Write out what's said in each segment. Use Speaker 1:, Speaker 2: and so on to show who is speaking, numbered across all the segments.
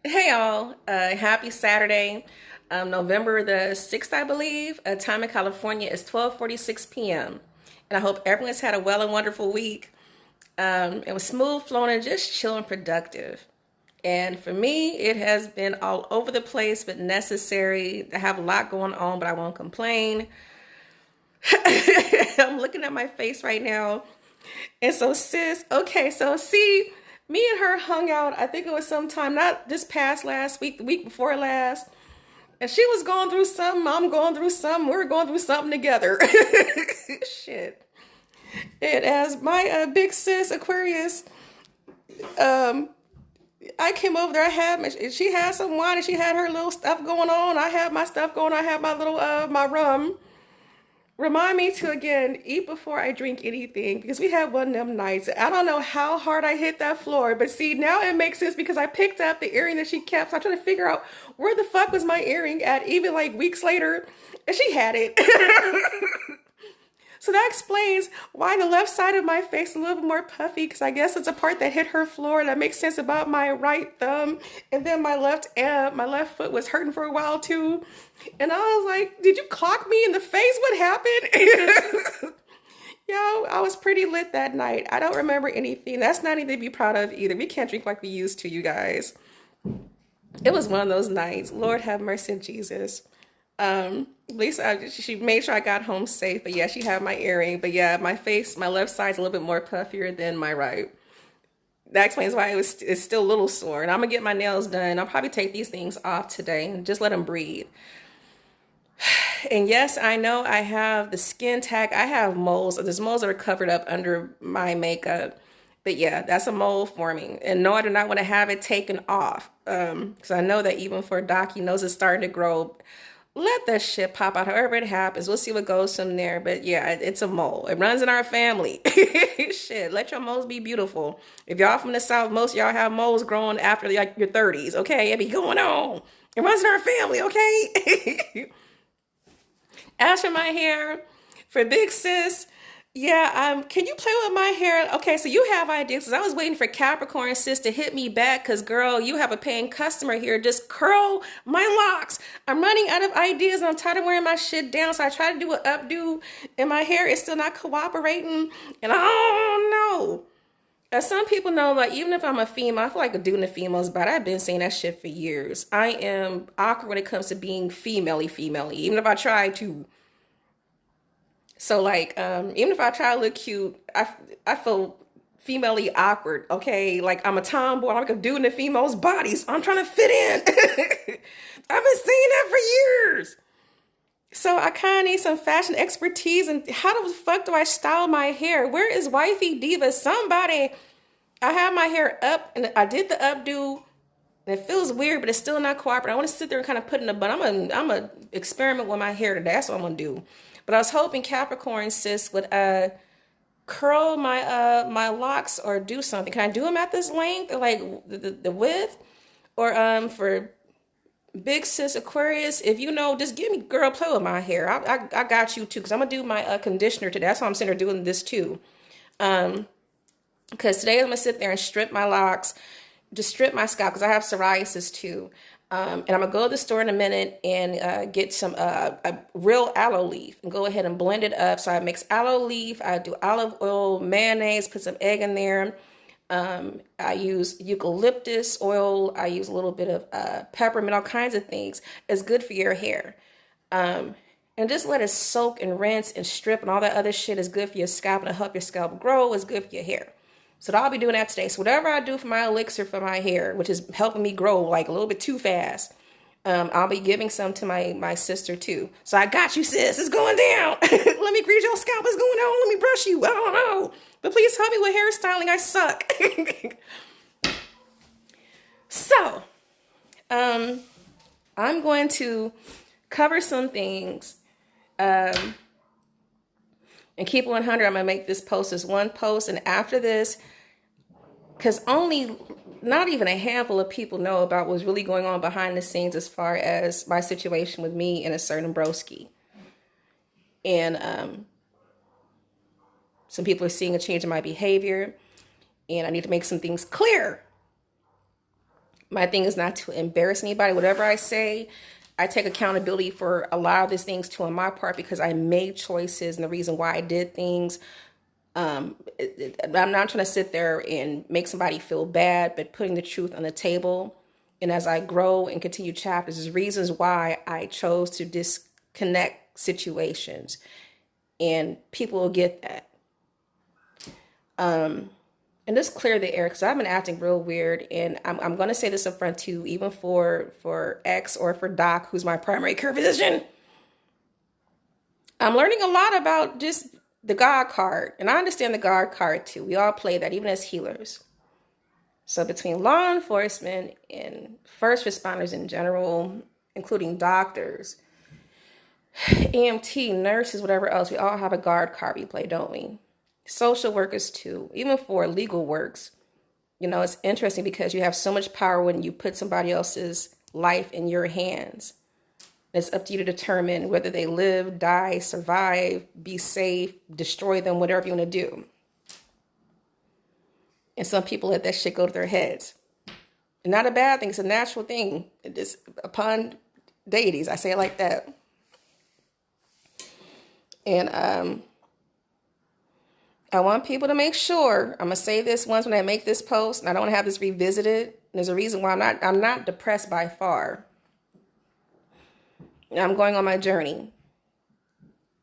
Speaker 1: Hey all, happy Saturday, November the 6th, I believe. Time in California is 12:46 p.m. And I hope everyone's had a well and wonderful week. It was smooth flowing and just chill and productive. And for me, it has been all over the place, but necessary. I have a lot going on, but I won't complain. I'm looking at my face right now. And so, sis, okay, so see, me and her hung out, I think it was sometime, not this past last week, the week before last. And she was going through something, I'm going through something, we're going through something together. Shit. And as my big sis Aquarius, um, I came over there, she had some wine and she had her little stuff going on. I had my stuff going on, I had my little, my rum. Remind me to again eat before I drink anything because we had one of them nights. I don't know how hard I hit that floor, but see, now it makes sense because I picked up the earring that she kept. So I'm trying to figure out where the fuck was my earring at even like weeks later, and she had it. So that explains why the left side of my face is a little bit more puffy because I guess it's a part that hit her floor. That makes sense about my right thumb. And then my left foot was hurting for a while too. And I was like, did you clock me in the face? What happened? Yo, I was pretty lit that night. I don't remember anything. That's not anything to be proud of either. We can't drink like we used to, you guys. It was one of those nights. Lord have mercy in Jesus. At least she made sure I got home safe. But yeah, she had my earring. But yeah, my face, my left side's a little bit more puffier than my right. That explains why it's still a little sore. And I'm gonna get my nails done. I'll probably take these things off today and just let them breathe. And yes, I know I have the skin tag. I have moles. There's moles that are covered up under my makeup. But yeah, that's a mole forming. And no, I do not want to have it taken off. Because I know that even for Doc, he knows it's starting to grow. Let that shit pop out however it happens. We'll see what goes from there. But yeah, it's a mole. It runs in our family. Shit, let your moles be beautiful. If y'all from the South, most of y'all have moles growing after like your 30s. Okay, it be going on. It runs in our family, okay? As for my hair, for big sis, yeah, can you play with my hair? Okay, so you have ideas. Cause I was waiting for Capricorn sis to hit me back. Cause girl, you have a paying customer here. Just curl my locks. I'm running out of ideas and I'm tired of wearing my shit down. So I try to do an updo and my hair is still not cooperating. And I don't know. As some people know, like even if I'm a female, I feel like a dude in the females, but I've been saying that shit for years. I am awkward when it comes to being female-y, even if I try to. So like, even if I try to look cute, I feel female-y awkward. Okay, like I'm a tomboy. I'm like a dude in the female's body, so I'm trying to fit in. I've been saying that for years. So I kind of need some fashion expertise. And how the fuck do I style my hair? Where is Wifey Diva? Somebody. I have my hair up and I did the updo. And it feels weird, but it's still not cooperating. I want to sit there and kind of put in a bun. I'm gonna experiment with my hair today. That's what I'm gonna do. But I was hoping Capricorn sis would curl my locks or do something. Can I do them at this length or like the width? Or for big sis Aquarius, if you know, just give me girl play with my hair. I got you too, because I'm gonna do my conditioner today. That's why I'm sitting there doing this too. Because today I'm gonna sit there and strip my locks, just strip my scalp because I have psoriasis too. And I'm gonna go to the store in a minute and get some a real aloe leaf and go ahead and blend it up. So I mix aloe leaf, I do olive oil, mayonnaise, put some egg in there. I use eucalyptus oil. I use a little bit of peppermint, all kinds of things. It's good for your hair. And just let it soak and rinse and strip and all that other shit is good for your scalp and help your scalp grow. It's good for your hair. So I'll be doing that today. So whatever I do for my elixir for my hair, which is helping me grow like a little bit too fast, I'll be giving some to my sister too. So I got you, sis. It's going down. Let me grease your scalp. It's going on. Let me brush you. I don't know. But please help me with hairstyling. I suck. So, I'm going to cover some things. And keep 100. I'm going to make this post as one post. And after this, because not even a handful of people know about what's really going on behind the scenes as far as my situation with me and a certain Broski. And some people are seeing a change in my behavior. And I need to make some things clear. My thing is not to embarrass anybody. Whatever I say, I take accountability for a lot of these things too on my part because I made choices and the reason why I did things. I'm not trying to sit there and make somebody feel bad, but putting the truth on the table. And as I grow and continue chapters, there's reasons why I chose to disconnect situations. And people will get that. And just clear the air because I've been acting real weird. And I'm going to say this up front too, even for X or for Doc, who's my primary care physician. I'm learning a lot about just the God card. And I understand the God card too. We all play that, even as healers. So between law enforcement and first responders in general, including doctors, EMT, nurses, whatever else, we all have a God card we play, don't we? Social workers too, even for legal works. You know, it's interesting because you have so much power when you put somebody else's life in your hands. It's up to you to determine whether they live, die, survive, be safe, destroy them, whatever you want to do. And some people let that shit go to their heads. And not a bad thing. It's a natural thing. It is upon deities. I say it like that. And I want people to make sure, I'm going to say this once when I make this post, and I don't want to have this revisited. There's a reason why I'm not depressed by far. I'm going on my journey.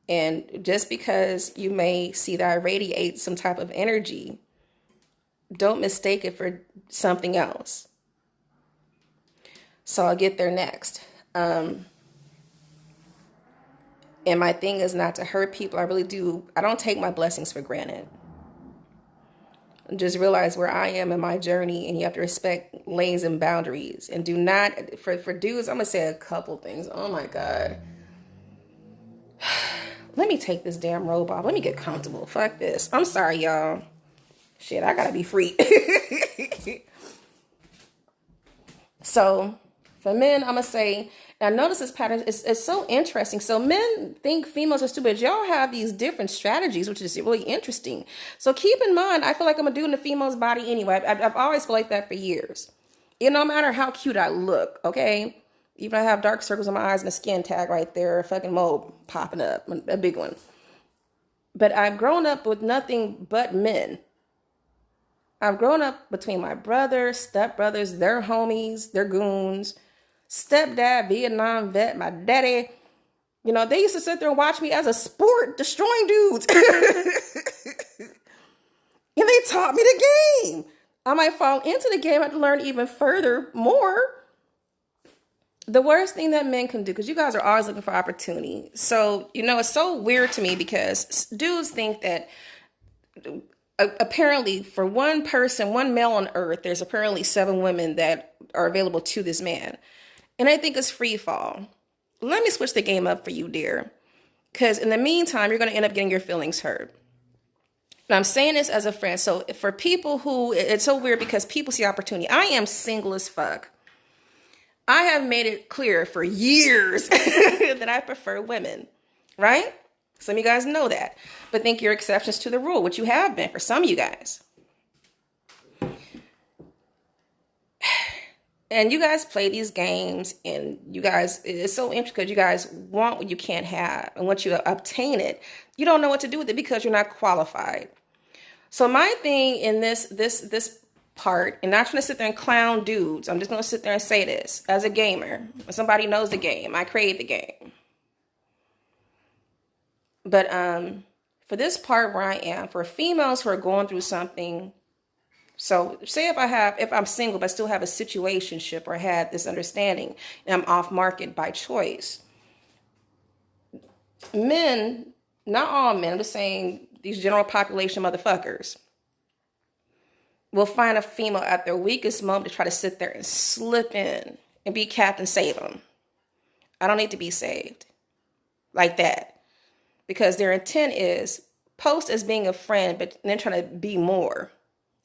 Speaker 1: And just because you may see that I radiate some type of energy, don't mistake it for something else. So I'll get there next. And my thing is not to hurt people. I don't take my blessings for granted. Just realize where I am in my journey, and you have to respect lanes and boundaries. And do not, for dudes, I'm going to say a couple things. Oh my God. Let me take this damn robe off. Let me get comfortable. Fuck this. I'm sorry, y'all. Shit, I gotta be free. So, for men, I'm gonna say, I notice this pattern is so interesting. So men think females are stupid. Y'all have these different strategies, which is really interesting. So keep in mind, I feel like I'm a dude in a female's body anyway. I've always felt like that for years. It no matter how cute I look, okay? Even I have dark circles in my eyes and a skin tag right there, a fucking mole popping up, a big one. But I've grown up with nothing but men. I've grown up between my brothers, stepbrothers, their homies, their goons, stepdad, Vietnam vet, my daddy. You know, they used to sit there and watch me as a sport, destroying dudes. And they taught me the game. I might fall into the game. I have to learn even further, more. The worst thing that men can do, because you guys are always looking for opportunity. So, you know, it's so weird to me because dudes think that apparently for one person, one male on earth, there's apparently 7 women that are available to this man. And I think it's free fall. Let me switch the game up for you, dear. Because in the meantime, you're going to end up getting your feelings hurt. And I'm saying this as a friend. So for people who, it's so weird because people see opportunity. I am single as fuck. I have made it clear for years that I prefer women, right? Some of you guys know that, but think you're exceptions to the rule, which you have been for some of you guys. And you guys play these games, and you guys, it's so interesting because you guys want what you can't have, and once you obtain it, you don't know what to do with it because you're not qualified. So my thing in this part, and not trying to sit there and clown dudes, I'm just going to sit there and say this as a gamer. If somebody knows the game, I create the game. But for this part where I am, for females who are going through something, so say if I'm single but still have a situationship or had this understanding and I'm off market by choice, men, not all men, I'm just saying these general population motherfuckers, will find a female at their weakest moment to try to sit there and slip in and be Captain Save them. I don't need to be saved like that. Because their intent is post as being a friend, but then trying to be more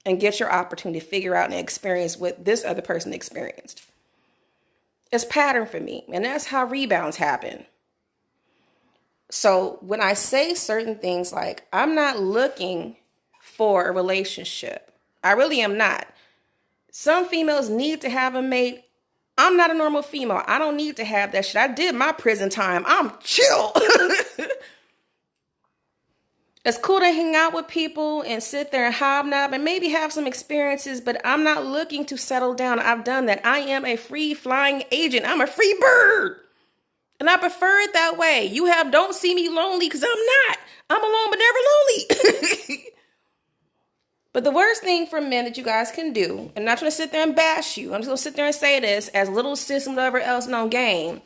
Speaker 1: and get your opportunity to figure out and experience what this other person experienced. It's pattern for me. And that's how rebounds happen. So when I say certain things like, I'm not looking for a relationship. I really am not. Some females need to have a mate. I'm not a normal female. I don't need to have that shit. I did my prison time. I'm chill. It's cool to hang out with people and sit there and hobnob and maybe have some experiences, but I'm not looking to settle down. I've done that. I am a free flying agent. I'm a free bird. And I prefer it that way. Don't see me lonely because I'm not. I'm alone but never lonely. But the worst thing for men that you guys can do, and I'm not trying to sit there and bash you. I'm just going to sit there and say this as little sis and whatever else no game.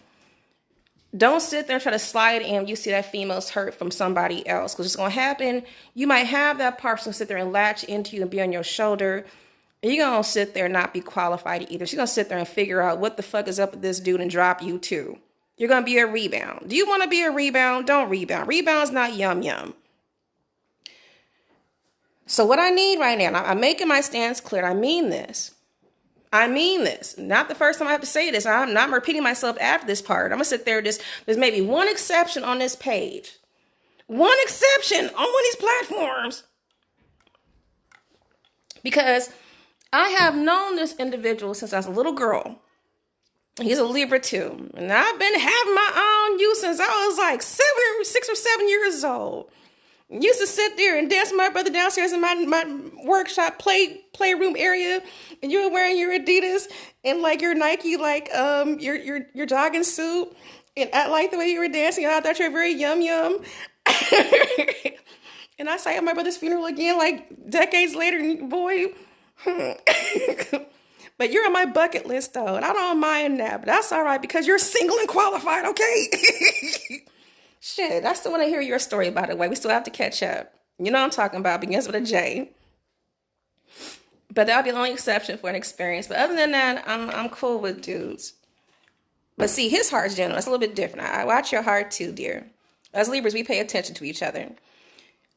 Speaker 1: Don't sit there and try to slide in. You see that female's hurt from somebody else. Because it's going to happen. You might have that person sit there and latch into you and be on your shoulder. And you're going to sit there and not be qualified either. She's going to sit there and figure out what the fuck is up with this dude and drop you too. You're going to be a rebound. Do you want to be a rebound? Don't rebound. Rebound's not yum yum. So what I need right now, I'm making my stance clear. I mean this. Not the first time I have to say this. I'm not repeating myself after this part. I'm going to sit there. There's maybe one exception on this page. One exception on one of these platforms. Because I have known this individual since I was a little girl. He's a Libra too. And I've been having my own use since I was like 6 or 7 years old. Used to sit there and dance with my brother downstairs in my workshop playroom area, and you were wearing your Adidas and like your Nike, like your jogging suit, and I like the way you were dancing. I thought you were very yum yum. And I sang at my brother's funeral again, like decades later, boy. But you're on my bucket list though, and I don't mind that, but that's all right because you're single and qualified, okay? Shit, I still want to hear your story, by the way. We still have to catch up. You know what I'm talking about. Begins with a J. But that'll be the only exception for an experience. But other than that, I'm cool with dudes. But see, his heart's general. It's a little bit different. I watch your heart too, dear. As Libras, we pay attention to each other.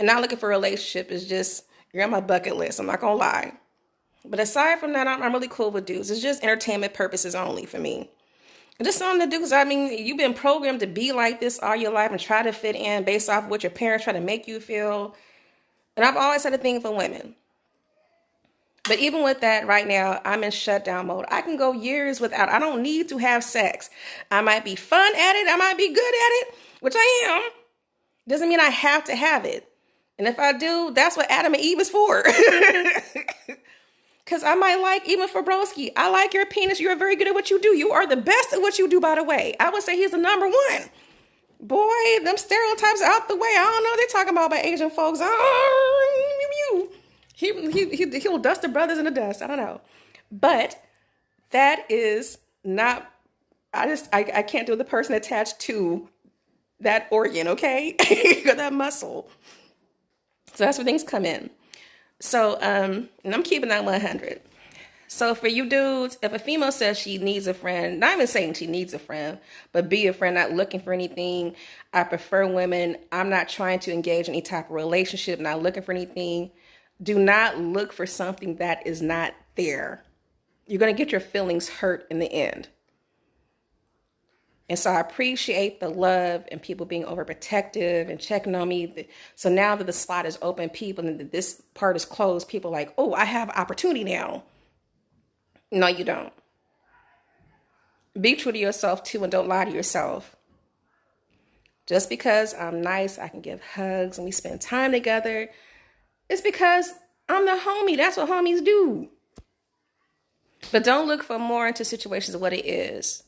Speaker 1: And not looking for a relationship is just, you're on my bucket list. I'm not going to lie. But aside from that, I'm really cool with dudes. It's just entertainment purposes only for me. Just something to do because, I mean, you've been programmed to be like this all your life and try to fit in based off of what your parents try to make you feel. And I've always had a thing for women. But even with that, right now, I'm in shutdown mode. I can go years without, I don't need to have sex. I might be fun at it. I might be good at it, which I am. Doesn't mean I have to have it. And if I do, that's what Adam and Eve is for. Because I might like, even for Broski, I like your penis. You're very good at what you do. You are the best at what you do, by the way. I would say he's the number one. Boy, them stereotypes out the way. I don't know what they're talking about by Asian folks. He'll dust the brothers in the dust. I don't know. But that is not, I can't do the person attached to that organ, okay? Or that muscle. So that's where things come in. So, and I'm keeping that 100. So for you dudes, if a female says she needs a friend, not even saying she needs a friend, but be a friend, not looking for anything. I prefer women. I'm not trying to engage in any type of relationship, not looking for anything. Do not look for something that is not there. You're going to get your feelings hurt in the end. And so I appreciate the love and people being overprotective and checking on me. So now that the slot is open, people, and this part is closed, people are like, oh, I have opportunity now. No, you don't. Be true to yourself too and don't lie to yourself. Just because I'm nice, I can give hugs and we spend time together, it's because I'm the homie. That's what homies do. But don't look for more into situations of what it is.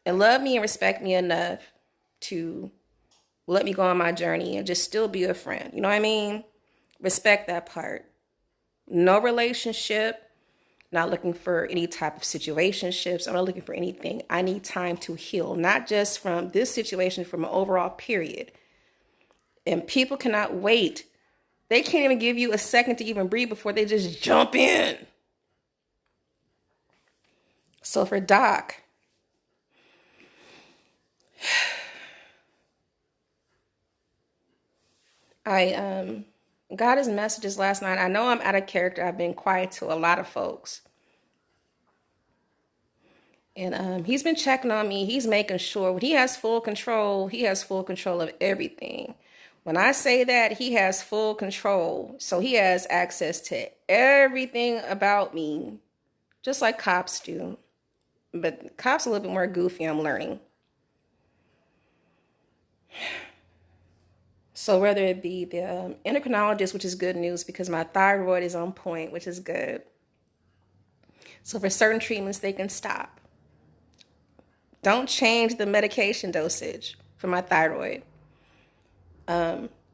Speaker 1: And love me and respect me enough to let me go on my journey and just still be a friend. You know what I mean? Respect that part. No relationship. Not looking for any type of situationships. I'm not looking for anything. I need time to heal. Not just from this situation, from an overall period. And people cannot wait. They can't even give you a second to even breathe before they just jump in. So for Doc, I got his messages last night. I know I'm out of character. I've been quiet to a lot of folks. And he's been checking on me. He's making sure when he has full control, he has full control of everything. When I say that, he has full control. So he has access to everything about me, just like cops do. But cops are a little bit more goofy, I'm learning. So whether it be the endocrinologist, which is good news because my thyroid is on point, which is good. So for certain treatments, they can stop. Don't change the medication dosage for my thyroid.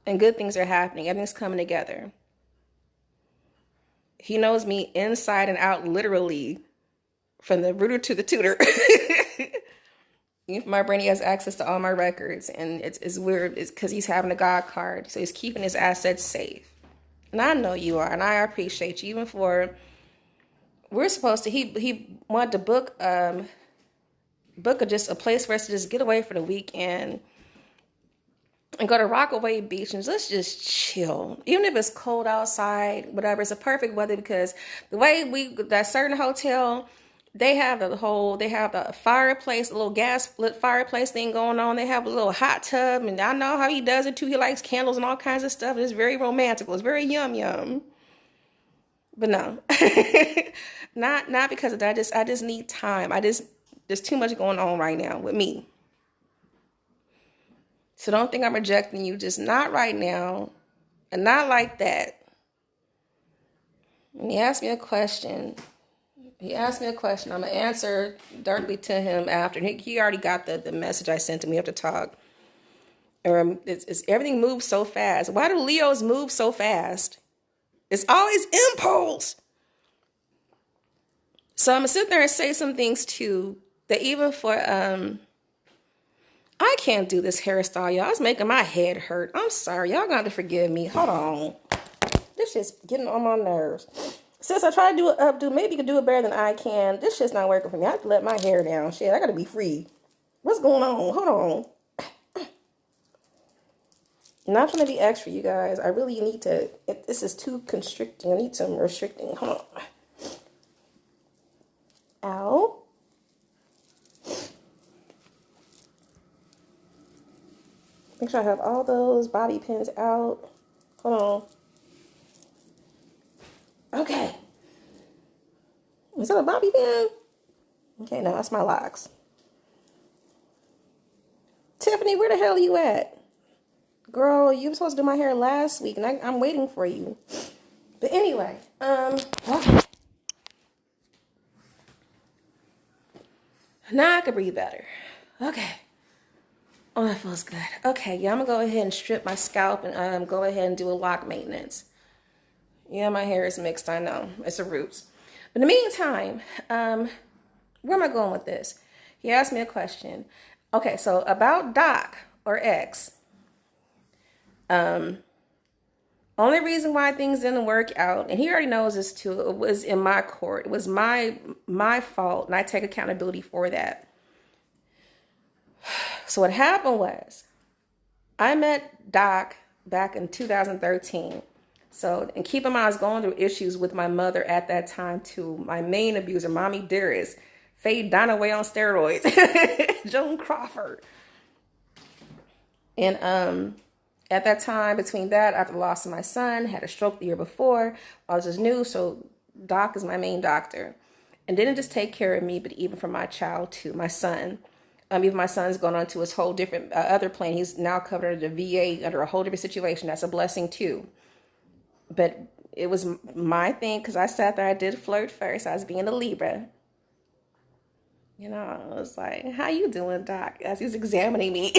Speaker 1: And good things are happening. Everything's coming together. He knows me inside and out, literally, from the rooter to the tutor. My brain, he has access to all my records, and it's weird. It's because he's having a God card, so he's keeping his assets safe. And I know you are, and I appreciate you. Even for we're supposed to. He wanted to book just a place for us to just get away for the weekend and go to Rockaway Beach and let's just chill. Even if it's cold outside, whatever, it's a perfect weather because the way that certain hotel. They have the fireplace, a little gas lit fireplace thing going on. They have a little hot tub, and I know how he does it too. He likes candles and all kinds of stuff. It's very romantical. It's very yum. But no, not because of that. I just need time. There's too much going on right now with me. So don't think I'm rejecting you. Just not right now, and not like that. And he asked me a question. I'm going to answer directly to him after. He already got the message I sent him. We have to talk. Everything moves so fast. Why do Leos move so fast? It's always impulse. So I'm going to sit there and say some things, too, that even for... I can't do this hairstyle, y'all. It's making my head hurt. I'm sorry. Y'all going to have to forgive me. Hold on. This shit's getting on my nerves. Since I try to do an updo, maybe you can do it better than I can. This shit's not working for me. I have to let my hair down. Shit, I gotta be free. What's going on? Hold on. Not trying to be extra, you guys. I really need to. This is too constricting. I need some restricting. Hold on. Ow. Make sure I have all those bobby pins out. Hold on. Okay. Is that a bobby pin? Okay, no, that's my locks. Tiffany, where the hell are you at? Girl, you were supposed to do my hair last week, and I'm waiting for you. But anyway, okay. Now I can breathe better. Okay. Oh, that feels good. Okay, yeah, I'm going to go ahead and strip my scalp and go ahead and do a lock maintenance. Yeah, my hair is mixed, I know. It's the roots. But in the meantime, where am I going with this? He asked me a question. Okay, so about Doc or X. Only reason why things didn't work out, and he already knows this too, it was in my court. It was my fault, and I take accountability for that. So what happened was, I met Doc back in 2013. So, and keep in mind, I was going through issues with my mother at that time too. My main abuser, Mommy Dearest, Faye Dunaway on steroids, Joan Crawford. And at that time, between that, after the loss of my son, had a stroke the year before, I was just new, so Doc is my main doctor. And didn't just take care of me, but even for my child too, my son. Even my son's gone on to his whole different other plane. He's now covered under the VA under a whole different situation. That's a blessing too. But it was my thing because I sat there. I did flirt first. I was being a Libra. You know, I was like, how you doing, Doc? As he was examining me.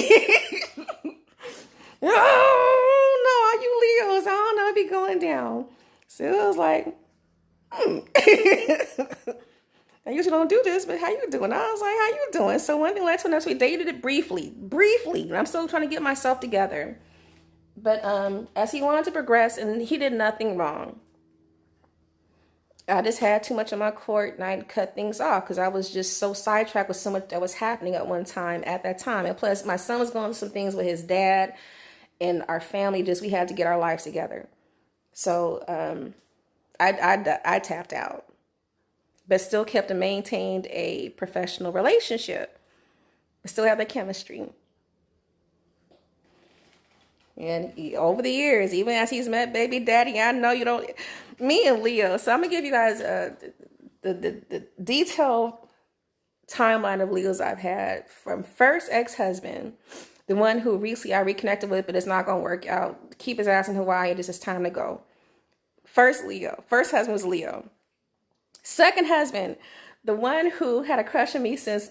Speaker 1: Oh, no, are you Leos? I don't know if you're going down. So it was like, I usually don't do this, but how you doing? I was like, how you doing? So one thing led to another. We dated it briefly. And I'm still trying to get myself together. But as he wanted to progress, and he did nothing wrong. I just had too much on my court, and I cut things off because I was just so sidetracked with so much that was happening at one time at that time. And plus, my son was going through some things with his dad, and our family we had to get our lives together. So I tapped out, but still kept and maintained a professional relationship. I still have the chemistry. And over the years, even as he's met baby daddy, I know you don't. Me and Leo. So I'm gonna give you guys the detailed timeline of Leos I've had from first ex-husband, the one who recently I reconnected with, but it's not gonna work out. Keep his ass in Hawaii. This is time to go. First Leo. First husband was Leo. Second husband, the one who had a crush on me since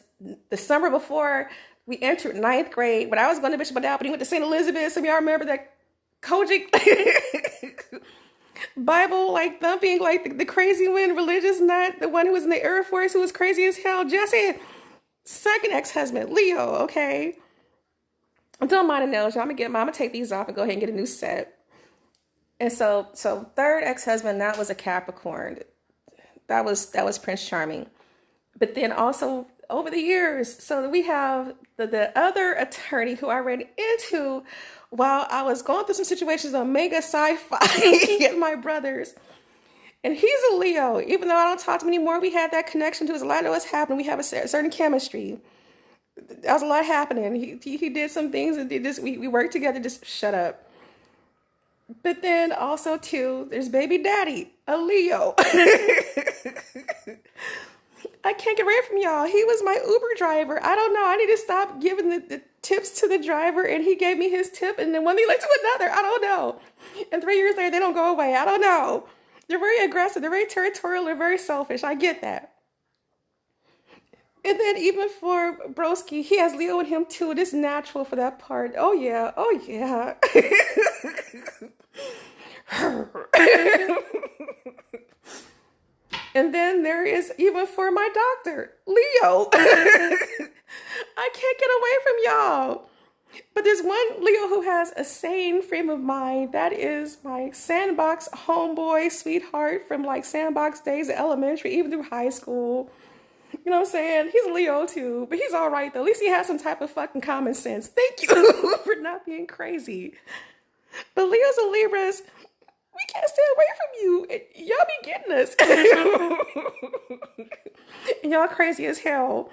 Speaker 1: the summer before we entered ninth grade. When I was going to Bishop Adal, but he went to St. Elizabeth. Some of y'all remember that Kojic Bible, like thumping, like the crazy one, religious nut, the one who was in the Air Force, who was crazy as hell. Jesse, second ex-husband, Leo, okay? Don't mind the nails, y'all. I'm gonna take these off and go ahead and get a new set. And so third ex-husband, that was a Capricorn. That was Prince Charming. But then also over the years, so we have the other attorney who I ran into while I was going through some situations on Mega Sci-Fi and my brothers. And he's a Leo. Even though I don't talk to him anymore, we had that connection to us. A lot of us happened. We have a certain chemistry. There was a lot happening. He did some things and did this. We worked together. Just shut up. But then also too, there's baby daddy, a Leo. I can't get away from y'all. He was my Uber driver. I don't know. I need to stop giving the tips to the driver, and he gave me his tip, and then one thing led to another. I don't know. And 3 years later, they don't go away. I don't know. They're very aggressive. They're very territorial. They're very selfish. I get that. And then even for Broski, he has Leo in him too. It is natural for that part. Oh yeah. Oh yeah. And then there is even for my doctor, Leo. I can't get away from y'all. But there's one Leo who has a sane frame of mind. That is my sandbox homeboy sweetheart from like sandbox days of elementary, even through high school. You know what I'm saying? He's a Leo too, but he's all right though. At least he has some type of fucking common sense. Thank you for not being crazy. But Leos and Libras, we can't stay away from you. Y'all be getting us. And y'all crazy as hell.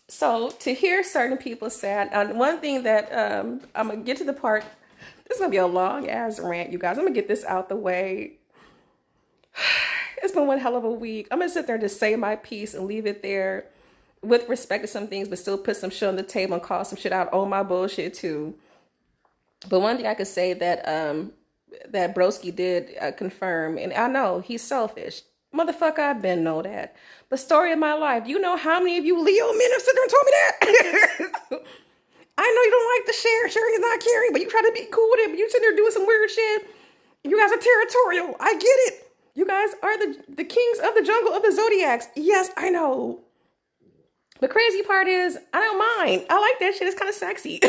Speaker 1: So to hear certain people say, one thing that I'm going to get to the part, this is going to be a long ass rant, you guys. I'm going to get this out the way. It's been one hell of a week. I'm going to sit there and just say my piece and leave it there with respect to some things, but still put some shit on the table and call some shit out on my bullshit too. But one thing I could say that that Broski did confirm, and I know he's selfish. Motherfucker, I've been know that. But story of my life, you know how many of you Leo men have sit there and told me that? I know you don't like the sharing is not caring, but you try to be cool with it, but you sitting there doing some weird shit. You guys are territorial. I get it. You guys are the kings of the jungle of the zodiacs. Yes, I know. The crazy part is, I don't mind. I like that shit. It's kind of sexy.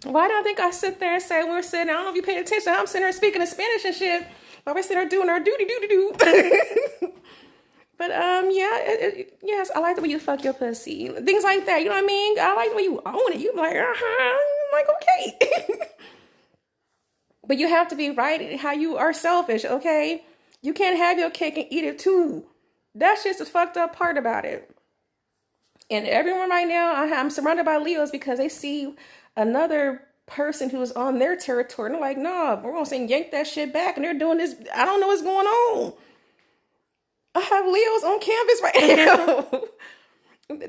Speaker 1: Why don't I think I sit there and say, when we're sitting, I don't know if you paid attention, I'm sitting there speaking in Spanish and shit, while we're sitting there doing our do. But, yes, I like the way you fuck your pussy. Things like that, you know what I mean? I like the way you own it. You like, I'm like, okay. But you have to be right in how you are selfish, okay? You can't have your cake and eat it too. That's just the fucked up part about it. And everyone right now, I'm surrounded by Leos because they see another person who's on their territory. And they're like, no, we're going to say yank that shit back. And they're doing this. I don't know what's going on. I have Leos on canvas right now.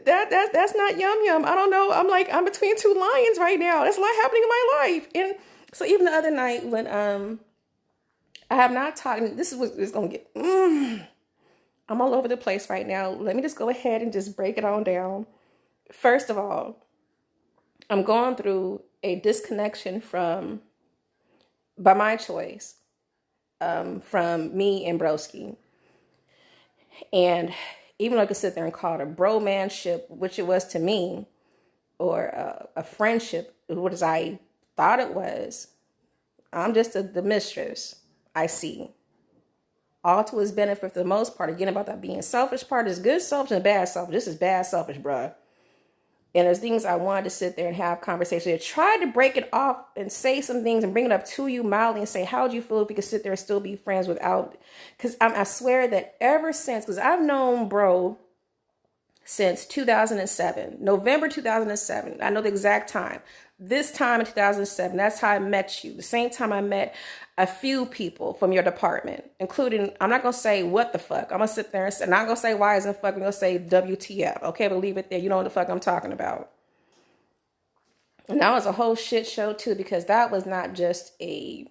Speaker 1: That's not yum. I don't know. I'm between two lions right now. There's a lot happening in my life. And so even the other night when I have not talked, this is what it's going to get. I'm all over the place right now. Let me just go ahead and just break it on down. First of all, I'm going through a disconnection by my choice, from me and Broski. And even though I could sit there and call it a bromanship, which it was to me, or a friendship, what as I thought it was, I'm just the mistress, I see. All to his benefit for the most part. Again, about that being selfish part is good selfish and bad selfish. This is bad selfish, bruh. And there's things I wanted to sit there and have conversations. I tried to break it off and say some things and bring it up to you mildly and say, how would you feel if we could sit there and still be friends without? Because I swear that ever since, because I've known bro since 2007, November 2007. I know the exact time. This time in 2007, that's how I met you. The same time I met a few people from your department, including, I'm not going to say what the fuck. I'm going to sit there and say, not going to say why isn't fuck. I'm going to say WTF. Okay, but leave it there. You know what the fuck I'm talking about. And that was a whole shit show too, because that was not just a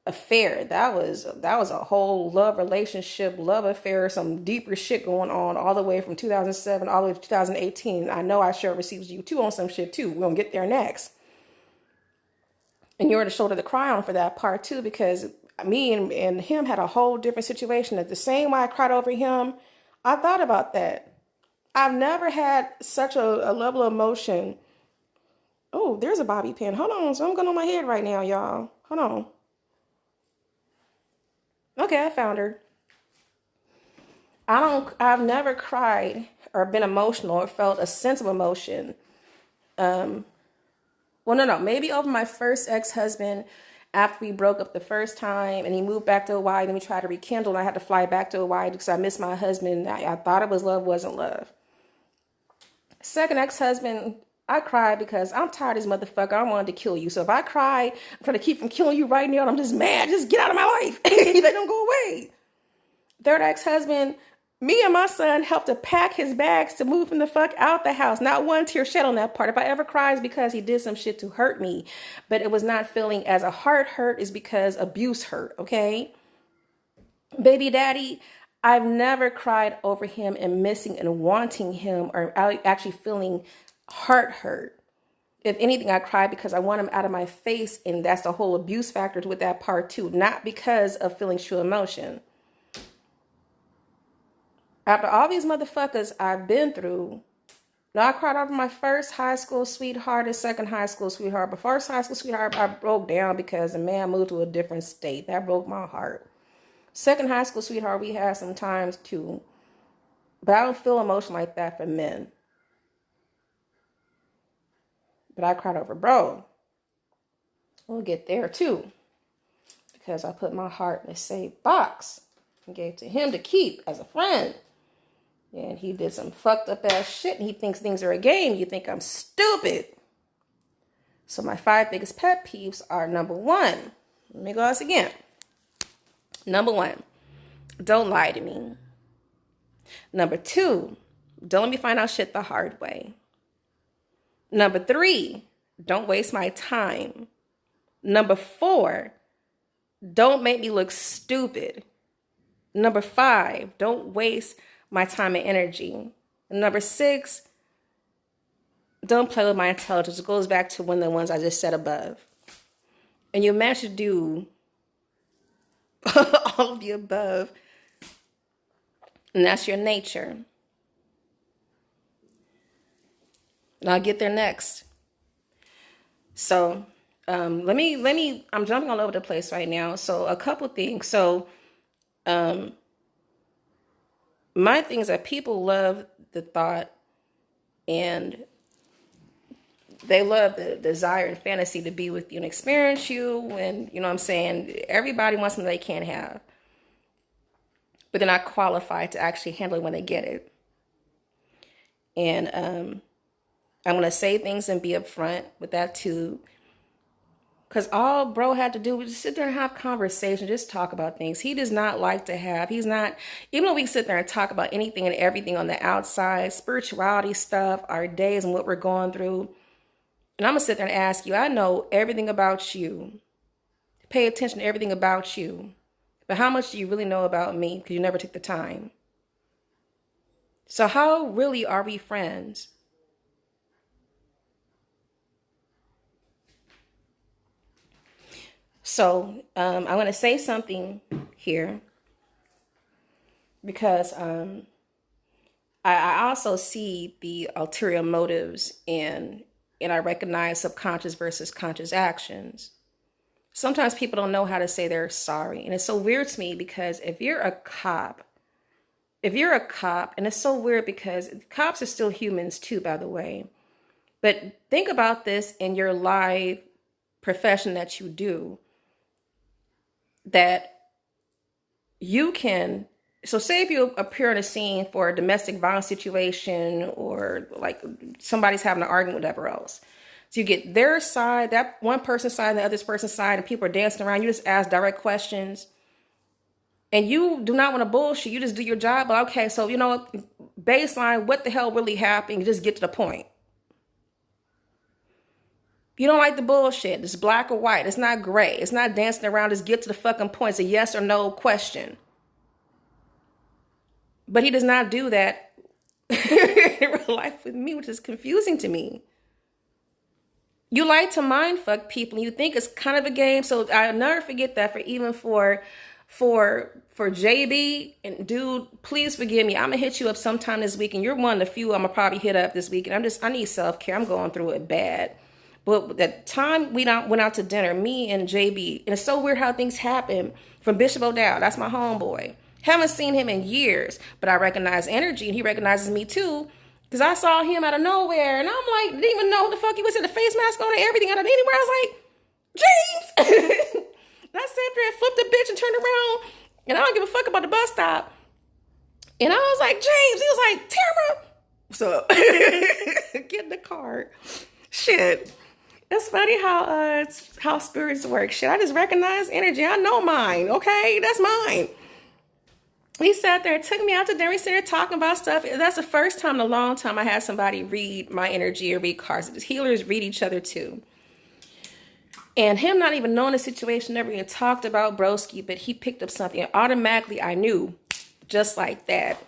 Speaker 1: affair. That was a whole love relationship, love affair, some deeper shit going on all the way from 2007 all the way to 2018. I know I sure received you too on some shit too. We're gonna get there next. And you're the shoulder to cry on for that part too, because me and him had a whole different situation. At the same way I cried over him, I thought about that. I've never had such a level of emotion. Oh, there's a bobby pin. Hold on. So I'm going on my head right now, y'all. Hold on. Okay, I found her. I've never cried or been emotional or felt a sense of emotion. Well, no. Maybe over my first ex-husband after we broke up the first time and he moved back to Hawaii. Then we tried to rekindle and I had to fly back to Hawaii because I missed my husband. I thought it was love, wasn't love. Second ex-husband, I cried because I'm tired of this motherfucker. I wanted to kill you. So if I cry, I'm trying to keep from killing you right now. And I'm just mad. Just get out of my life. They don't go away. Third ex-husband, me and my son helped to pack his bags to move him the fuck out the house. Not one tear shed on that part. If I ever cry, it's because he did some shit to hurt me. But it was not feeling as a heart hurt, is because abuse hurt, okay? Baby daddy, I've never cried over him and missing and wanting him or actually feeling heart hurt. If anything, I cried because I want him out of my face, and that's the whole abuse factor with that part too, not because of feeling true emotion. After all these motherfuckers I've been through, now I cried over my first high school sweetheart and second high school sweetheart. But first high school sweetheart, I broke down because the man moved to a different state. That broke my heart. Second high school sweetheart, we had some times too. But I don't feel emotion like that for men. But I cried over bro. We'll get there too. Because I put my heart in a safe box and gave to him to keep as a friend. And he did some fucked up ass shit and he thinks things are a game. You think I'm stupid. So my 5 biggest pet peeves are: number 1. Let me go this again. Number 1, don't lie to me. Number 2, don't let me find out shit the hard way. Number 3, don't waste my time. Number 4, don't make me look stupid. Number 5, don't waste my time and energy. Number 6, don't play with my intelligence. It goes back to one of the ones I just said above. And you manage to do all of the above, and that's your nature. And I'll get there next. So let me I'm jumping all over the place right now. So a couple things. So my thing is that people love the thought and they love the desire and fantasy to be with you and experience you. And you know what I'm saying? Everybody wants something they can't have. But they're not qualified to actually handle it when they get it. And I'm going to say things and be upfront with that too. Because all bro had to do was just sit there and have conversation, just talk about things. He does not like to have, he's not, even though we sit there and talk about anything and everything on the outside, spirituality stuff, our days and what we're going through. And I'm going to sit there and ask you, I know everything about you. Pay attention to everything about you. But how much do you really know about me? Because you never took the time. So how really are we friends? So I'm going to say something here because I also see the ulterior motives and I recognize subconscious versus conscious actions. Sometimes people don't know how to say they're sorry. And it's so weird to me because if you're a cop, and it's so weird because cops are still humans too, by the way. But think about this in your live profession that you do, that you can So say if you appear in a scene for a domestic violence situation or like somebody's having an argument, whatever else. So you get their side, that one person's side, and the other person's side, and people are dancing around. You just ask direct questions. And you do not want to bullshit. You just do your job. But okay, so you know, baseline, what the hell really happened? Just get to the point. You don't like the bullshit. It's black or white. It's not gray. It's not dancing around. Just get to the fucking point. It's a yes or no question. But he does not do that in real life with me, which is confusing to me. You like to mind fuck people. And you think it's kind of a game. So I'll never forget that for JB, and dude, please forgive me. I'm gonna hit you up sometime this week, and you're one of the few I'm gonna probably hit up this week. And I need self-care. I'm going through it bad. But the time we went out to dinner, me and JB, and it's so weird how things happen. From Bishop O'Dowd, that's my homeboy. Haven't seen him in years, but I recognize energy, and he recognizes me too. Because I saw him out of nowhere, and I'm like, didn't even know what the fuck he was in, the face mask on and everything out of anywhere. I was like, James! And I sat there and flipped the bitch and turned around, and I don't give a fuck about the bus stop. And I was like, James. He was like, Tamara. So, get in the car. Shit. It's funny how spirits work. Shit, I just recognize energy. I know mine, okay? That's mine. He sat there and took me out to dinner. We started talking about stuff. That's the first time in a long time I had somebody read my energy or read cards. Healers read each other too. And him not even knowing the situation, never even talked about Broski, but he picked up something. And automatically I knew, just like that,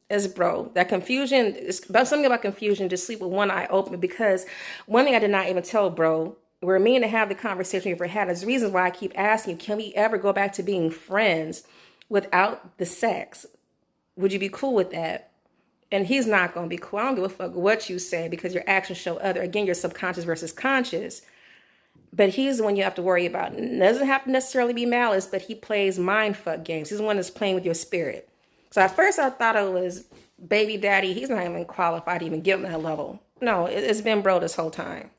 Speaker 1: as bro, that confusion, something about confusion, just sleep with one eye open. Because one thing I did not even tell bro, we're meaning to have the conversation we've ever had. There's reasons why I keep asking you, can we ever go back to being friends without the sex? Would you be cool with that? And he's not going to be cool. I don't give a fuck what you say, because your actions show other. Again, your subconscious versus conscious. But he's the one you have to worry about. It doesn't have to necessarily be malice, but he plays mind fuck games. He's the one that's playing with your spirit. So at first I thought it was baby daddy. He's not even qualified to even get on that level. No, it's been bro this whole time.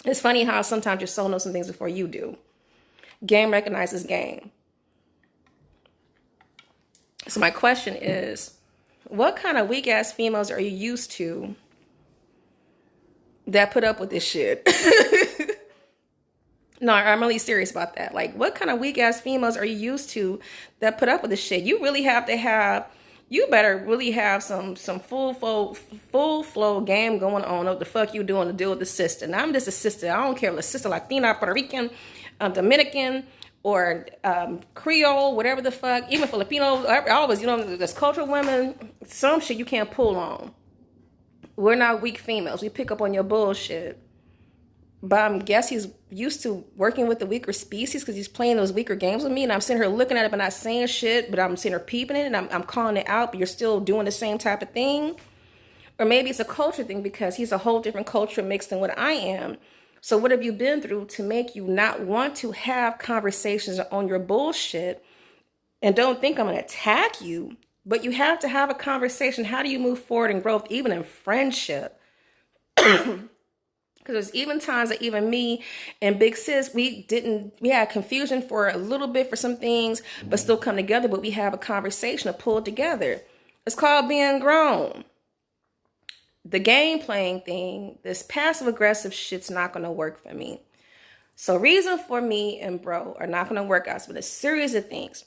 Speaker 1: It's funny how sometimes your soul knows some things before you do. Game recognizes game. So my question is, what kind of weak ass females are you used to that put up with this shit? No, I'm really serious about that. Like, what kind of weak ass females are you used to that put up with this shit? You really have to have, you better really have some full flow game going on. What the fuck you doing to deal with the sister? And I'm just a sister. I don't care if it's sister Latina, Puerto Rican, Dominican, or Creole, whatever the fuck, even Filipino. Always, you know, there's cultural women. Some shit you can't pull on. We're not weak females. We pick up on your bullshit. But I guess he's used to working with the weaker species because he's playing those weaker games with me. And I'm sitting here looking at it but not saying shit, but I'm sitting here peeping it and I'm calling it out, but you're still doing the same type of thing. Or maybe it's a culture thing because he's a whole different culture mixed than what I am. So what have you been through to make you not want to have conversations on your bullshit? And don't think I'm going to attack you, but you have to have a conversation. How do you move forward in growth, even in friendship? Because there's even times that even me and Big Sis, we had confusion for a little bit for some things, but still come together. But we have a conversation to pull it together. It's called being grown. The game playing thing, this passive aggressive shit's not going to work for me. So reason for me and bro are not going to work out. So a series of things.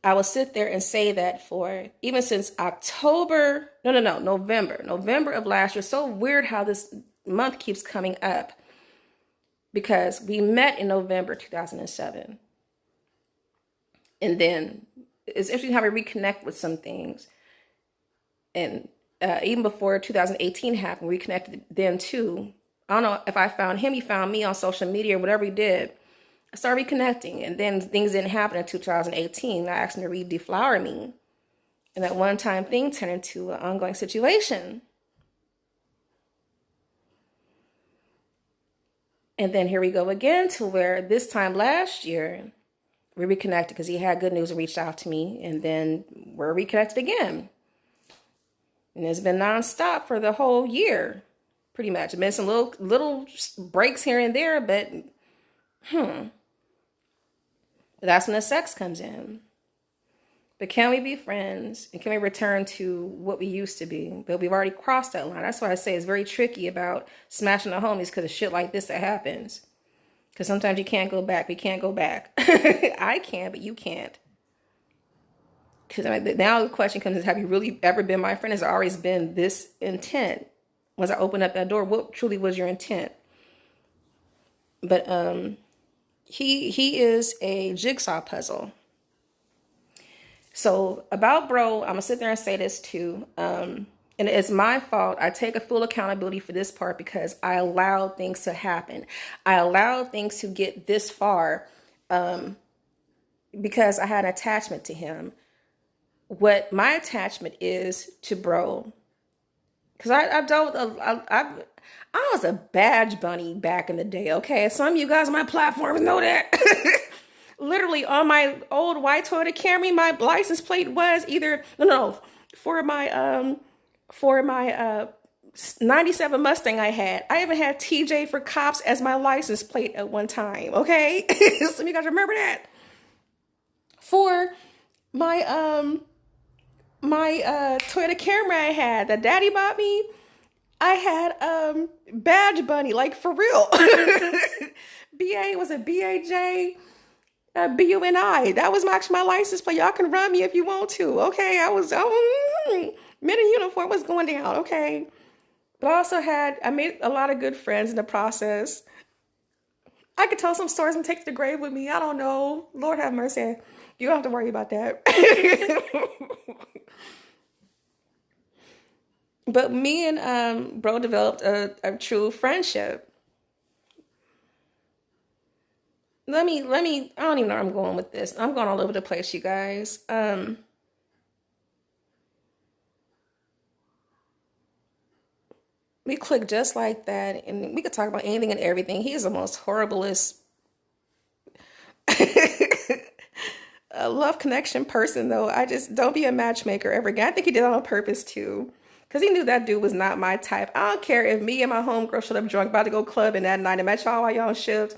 Speaker 1: I will sit there and say that for even since November of last year. So weird how this month keeps coming up, because we met in November 2007, and then it's interesting how we reconnect with some things. And even before 2018 happened, we reconnected then too. I don't know if I found him, he found me on social media or whatever he did. I started reconnecting, and then things didn't happen in 2018. I asked him to deflower me, and that one-time thing turned into an ongoing situation. And then here we go again to where this time last year, we reconnected because he had good news and reached out to me. And then we're reconnected again. And it's been nonstop for the whole year, pretty much. There's been some little breaks here and there, but that's when the sex comes in. But can we be friends? And can we return to what we used to be? But we've already crossed that line. That's why I say it's very tricky about smashing the homies, because of shit like this that happens. Because sometimes you can't go back. We can't go back. I can, but you can't. Because now the question comes is, have you really ever been my friend? Has it always been this intent? Once I opened up that door, what truly was your intent? But he is a jigsaw puzzle. So about bro, I'm gonna sit there and say this too. And it's my fault. I take a full accountability for this part because I allowed things to happen. I allowed things to get this far because I had an attachment to him. What my attachment is to bro, because I dealt with I was a badge bunny back in the day. Okay, some of you guys on my platforms know that. Literally on my old white Toyota Camry, my license plate was either for my 97 Mustang I had. I even had TJ for cops as my license plate at one time. Okay, some of you guys remember that. For my Toyota Camry I had that daddy bought me, I had badge bunny, like for real. BA was a BAJ BUNI. That was my license plate. Y'all can run me if you want to. Okay, I was men in uniform was going down. Okay, but I made a lot of good friends in the process. I could tell some stories and take to the grave with me. I don't know. Lord have mercy. You don't have to worry about that. But me and bro developed a true friendship. Let me, I don't even know where I'm going with this. I'm going all over the place, you guys. We click just like that, and we could talk about anything and everything. He is the most horriblest love connection person, though. I just don't be a matchmaker ever again. I think he did it on purpose, too. Because he knew that dude was not my type. I don't care if me and my homegirl showed up drunk, about to go clubbing that night and met y'all while y'all on shift.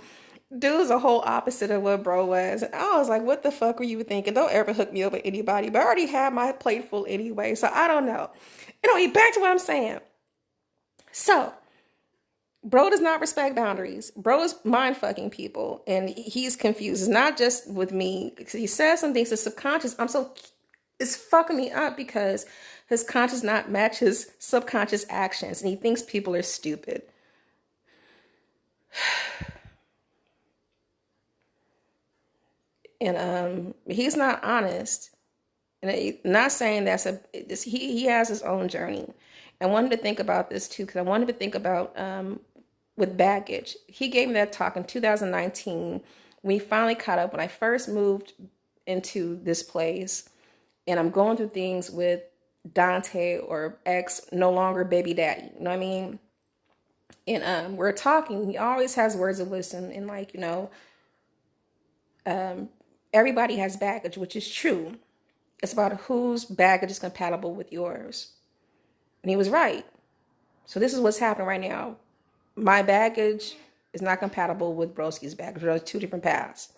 Speaker 1: Dude's a whole opposite of what bro was. And I was like, what the fuck were you thinking? Don't ever hook me up with anybody. But I already had my plate full anyway, so I don't know. Back to what I'm saying. So, bro does not respect boundaries. Bro is mind fucking people, and he's confused. It's not just with me. He says some things. His subconscious. It's fucking me up because his conscious not match his subconscious actions, and he thinks people are stupid. And he's not honest. And not saying he has his own journey. I wanted to think about this too, because I wanted to think about with baggage. He gave me that talk in 2019. We finally caught up when I first moved into this place, and I'm going through things with Dante, or ex, no longer baby daddy. You know what I mean? And we're talking. He always has words of wisdom, and everybody has baggage, which is true. It's about whose baggage is compatible with yours. And he was right. So this is what's happening right now. My baggage is not compatible with Broski's baggage. They're two different paths.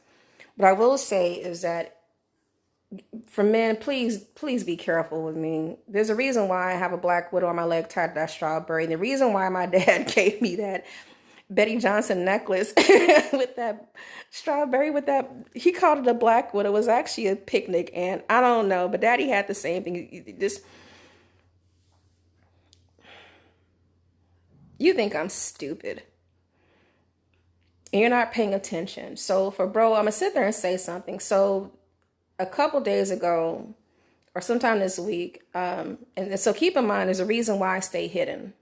Speaker 1: What I will say is that for men, please be careful with me. There's a reason why I have a black widow on my leg tied to that strawberry. And the reason why my dad gave me that Betty Johnson necklace with that strawberry, he called it a black widow. It was actually a picnic. And I don't know, but daddy had the same thing. You think I'm stupid, and you're not paying attention. So for bro, I'm going to sit there and say something. So a couple days ago, or sometime this week, and so keep in mind, there's a reason why I stay hidden.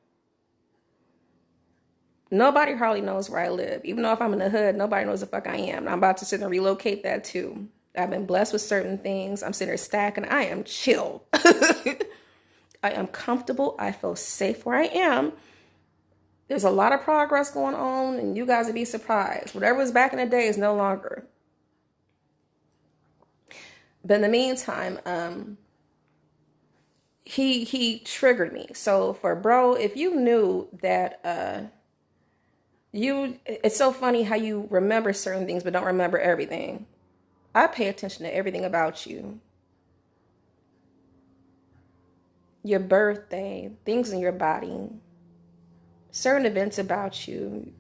Speaker 1: Nobody hardly knows where I live. Even though if I'm in the hood, nobody knows the fuck I am. And I'm about to sit and relocate that too. I've been blessed with certain things. I'm sitting there stacking. I am chill. I am comfortable. I feel safe where I am. There's a lot of progress going on, and you guys would be surprised. Whatever was back in the day is no longer. But in the meantime, he triggered me. So for bro, if you knew that it's so funny how you remember certain things but don't remember everything. I pay attention to everything about you. your birthday, things in your body, certain events about you,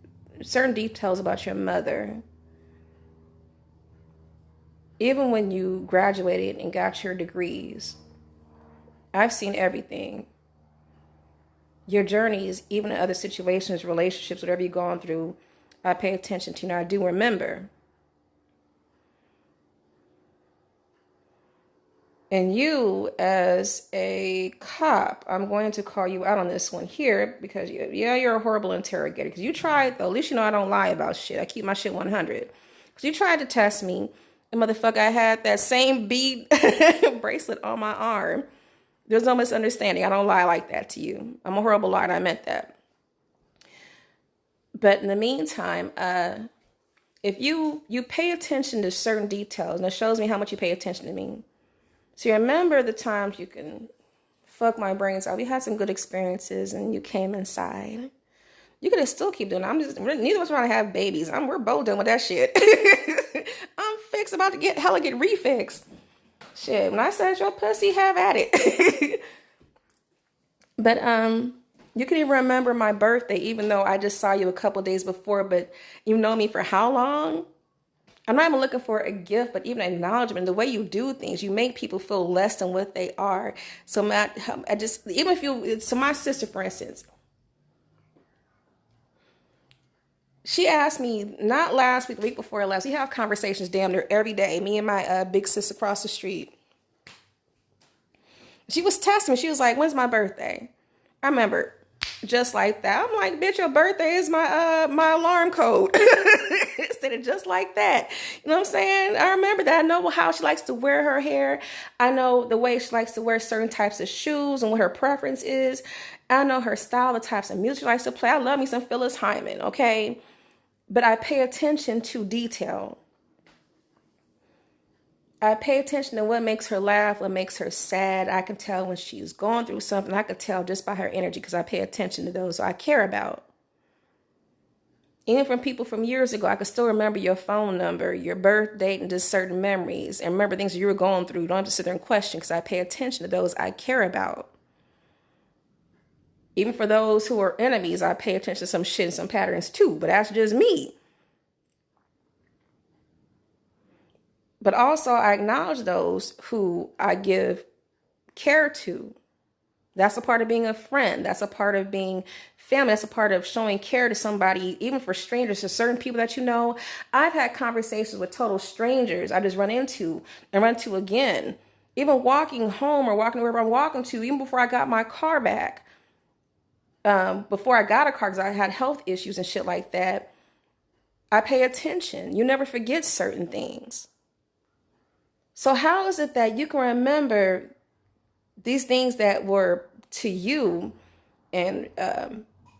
Speaker 1: certain details about your mother. Even when you graduated and got your degrees, I've seen everything. Your journeys, even in other situations, relationships, whatever you've gone through, I pay attention to. Now, I do remember. And you, as a cop, I'm going to call you out on this one here because, you're a horrible interrogator. Because you tried, though, at least you know I don't lie about shit. I keep my shit 100. Because you tried to test me. And motherfucker, I had that same bead bracelet on my arm. There's no misunderstanding. I don't lie like that to you. I'm a horrible liar, and I meant that. But in the meantime, if you pay attention to certain details, and it shows me how much you pay attention to me. So you remember the times you can fuck my brains out. We had some good experiences, and you came inside. You could still keep doing it. Neither of us want to have babies. We're both done with that shit. I'm fixed, about to get refixed. Shit, when I said your pussy, have at it. But you can even remember my birthday, even though I just saw you a couple days before. But you know me for how long? I'm not even looking for a gift, but even acknowledgement. The way you do things, you make people feel less than what they are. So my sister, for instance, she asked me, not last week, the week before last, we have conversations damn near every day, me and my big sis across the street. She was testing me. She was like, when's my birthday? I remember, just like that. I'm like, bitch, your birthday is my alarm code. Instead of just like that. You know what I'm saying? I remember that. I know how she likes to wear her hair. I know the way she likes to wear certain types of shoes and what her preference is. I know her style, the types of music she likes to play. I love me some Phyllis Hyman, okay? But I pay attention to detail. I pay attention to what makes her laugh, what makes her sad. I can tell when she's going through something. I can tell just by her energy because I pay attention to those I care about. Even from people from years ago, I can still remember your phone number, your birth date, and just certain memories. And remember things you were going through. You don't have to sit there and question because I pay attention to those I care about. Even for those who are enemies, I pay attention to some shit and some patterns too. But that's just me. But also, I acknowledge those who I give care to. That's a part of being a friend. That's a part of being family. That's a part of showing care to somebody, even for strangers, to certain people that you know. I've had conversations with total strangers I just run into again. Even walking home or walking wherever I'm walking to, even before I got my car back. Before I got a car, because I had health issues and shit like that. I pay attention. You never forget certain things. So how is it that you can remember these things that were to you and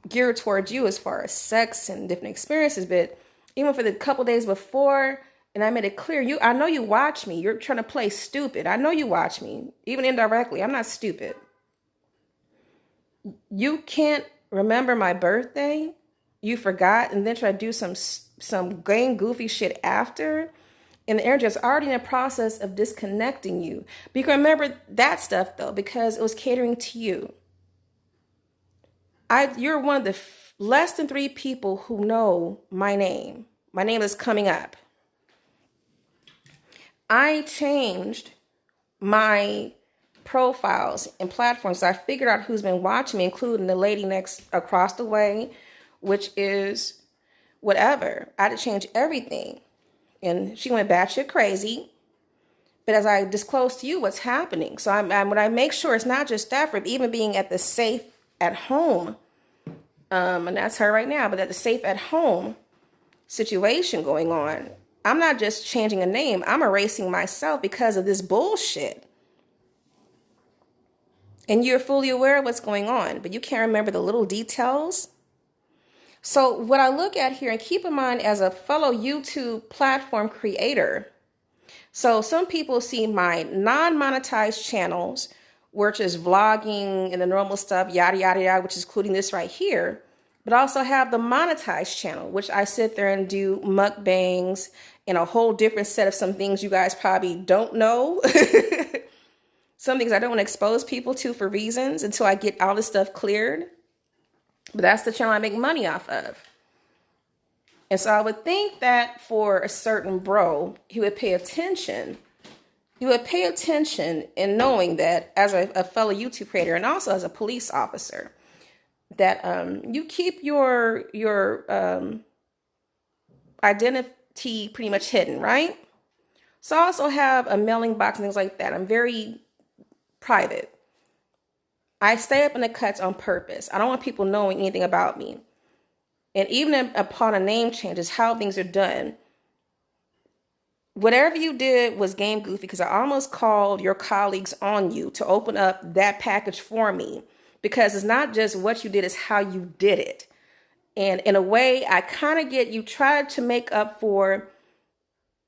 Speaker 1: geared towards you as far as sex and different experiences, but even for the couple days before, and I made it clear, I know you watch me. You're trying to play stupid. I know you watch me, even indirectly. I'm not stupid. You can't remember my birthday. You forgot, and then try to do some game goofy shit after. And the energy is already in the process of disconnecting you. But you can remember that stuff, though, because it was catering to you. You're one of the less than 3 people who know my name. My name is coming up. I changed my profiles and platforms. I figured out who's been watching me, including the lady across the way, which is whatever. I had to change everything. And she went batshit crazy. But as I disclose to you what's happening, so when I make sure it's not just that, for even being at the safe at home, and that's her right now, but at the safe at home situation going on, I'm not just changing a name. I'm erasing myself because of this bullshit. And you're fully aware of what's going on, but you can't remember the little details. So what I look at here, and keep in mind as a fellow YouTube platform creator, so some people see my non-monetized channels, which is vlogging and the normal stuff, yada, yada, yada, which is including this right here, but also have the monetized channel, which I sit there and do mukbangs and a whole different set of some things you guys probably don't know. some things I don't want to expose people to for reasons until I get all this stuff cleared. But that's the channel I make money off of. And so I would think that for a certain bro, he would pay attention. He would pay attention in knowing that as a fellow YouTube creator and also as a police officer, that you keep your identity pretty much hidden, right? So I also have a mailing box and things like that. I'm very private. I stay up in the cuts on purpose. I don't want people knowing anything about me. And even upon a name change is how things are done. Whatever you did was game goofy because I almost called your colleagues on you to open up that package for me, because it's not just what you did, it's how you did it. And in a way, I kind of get you tried to make up for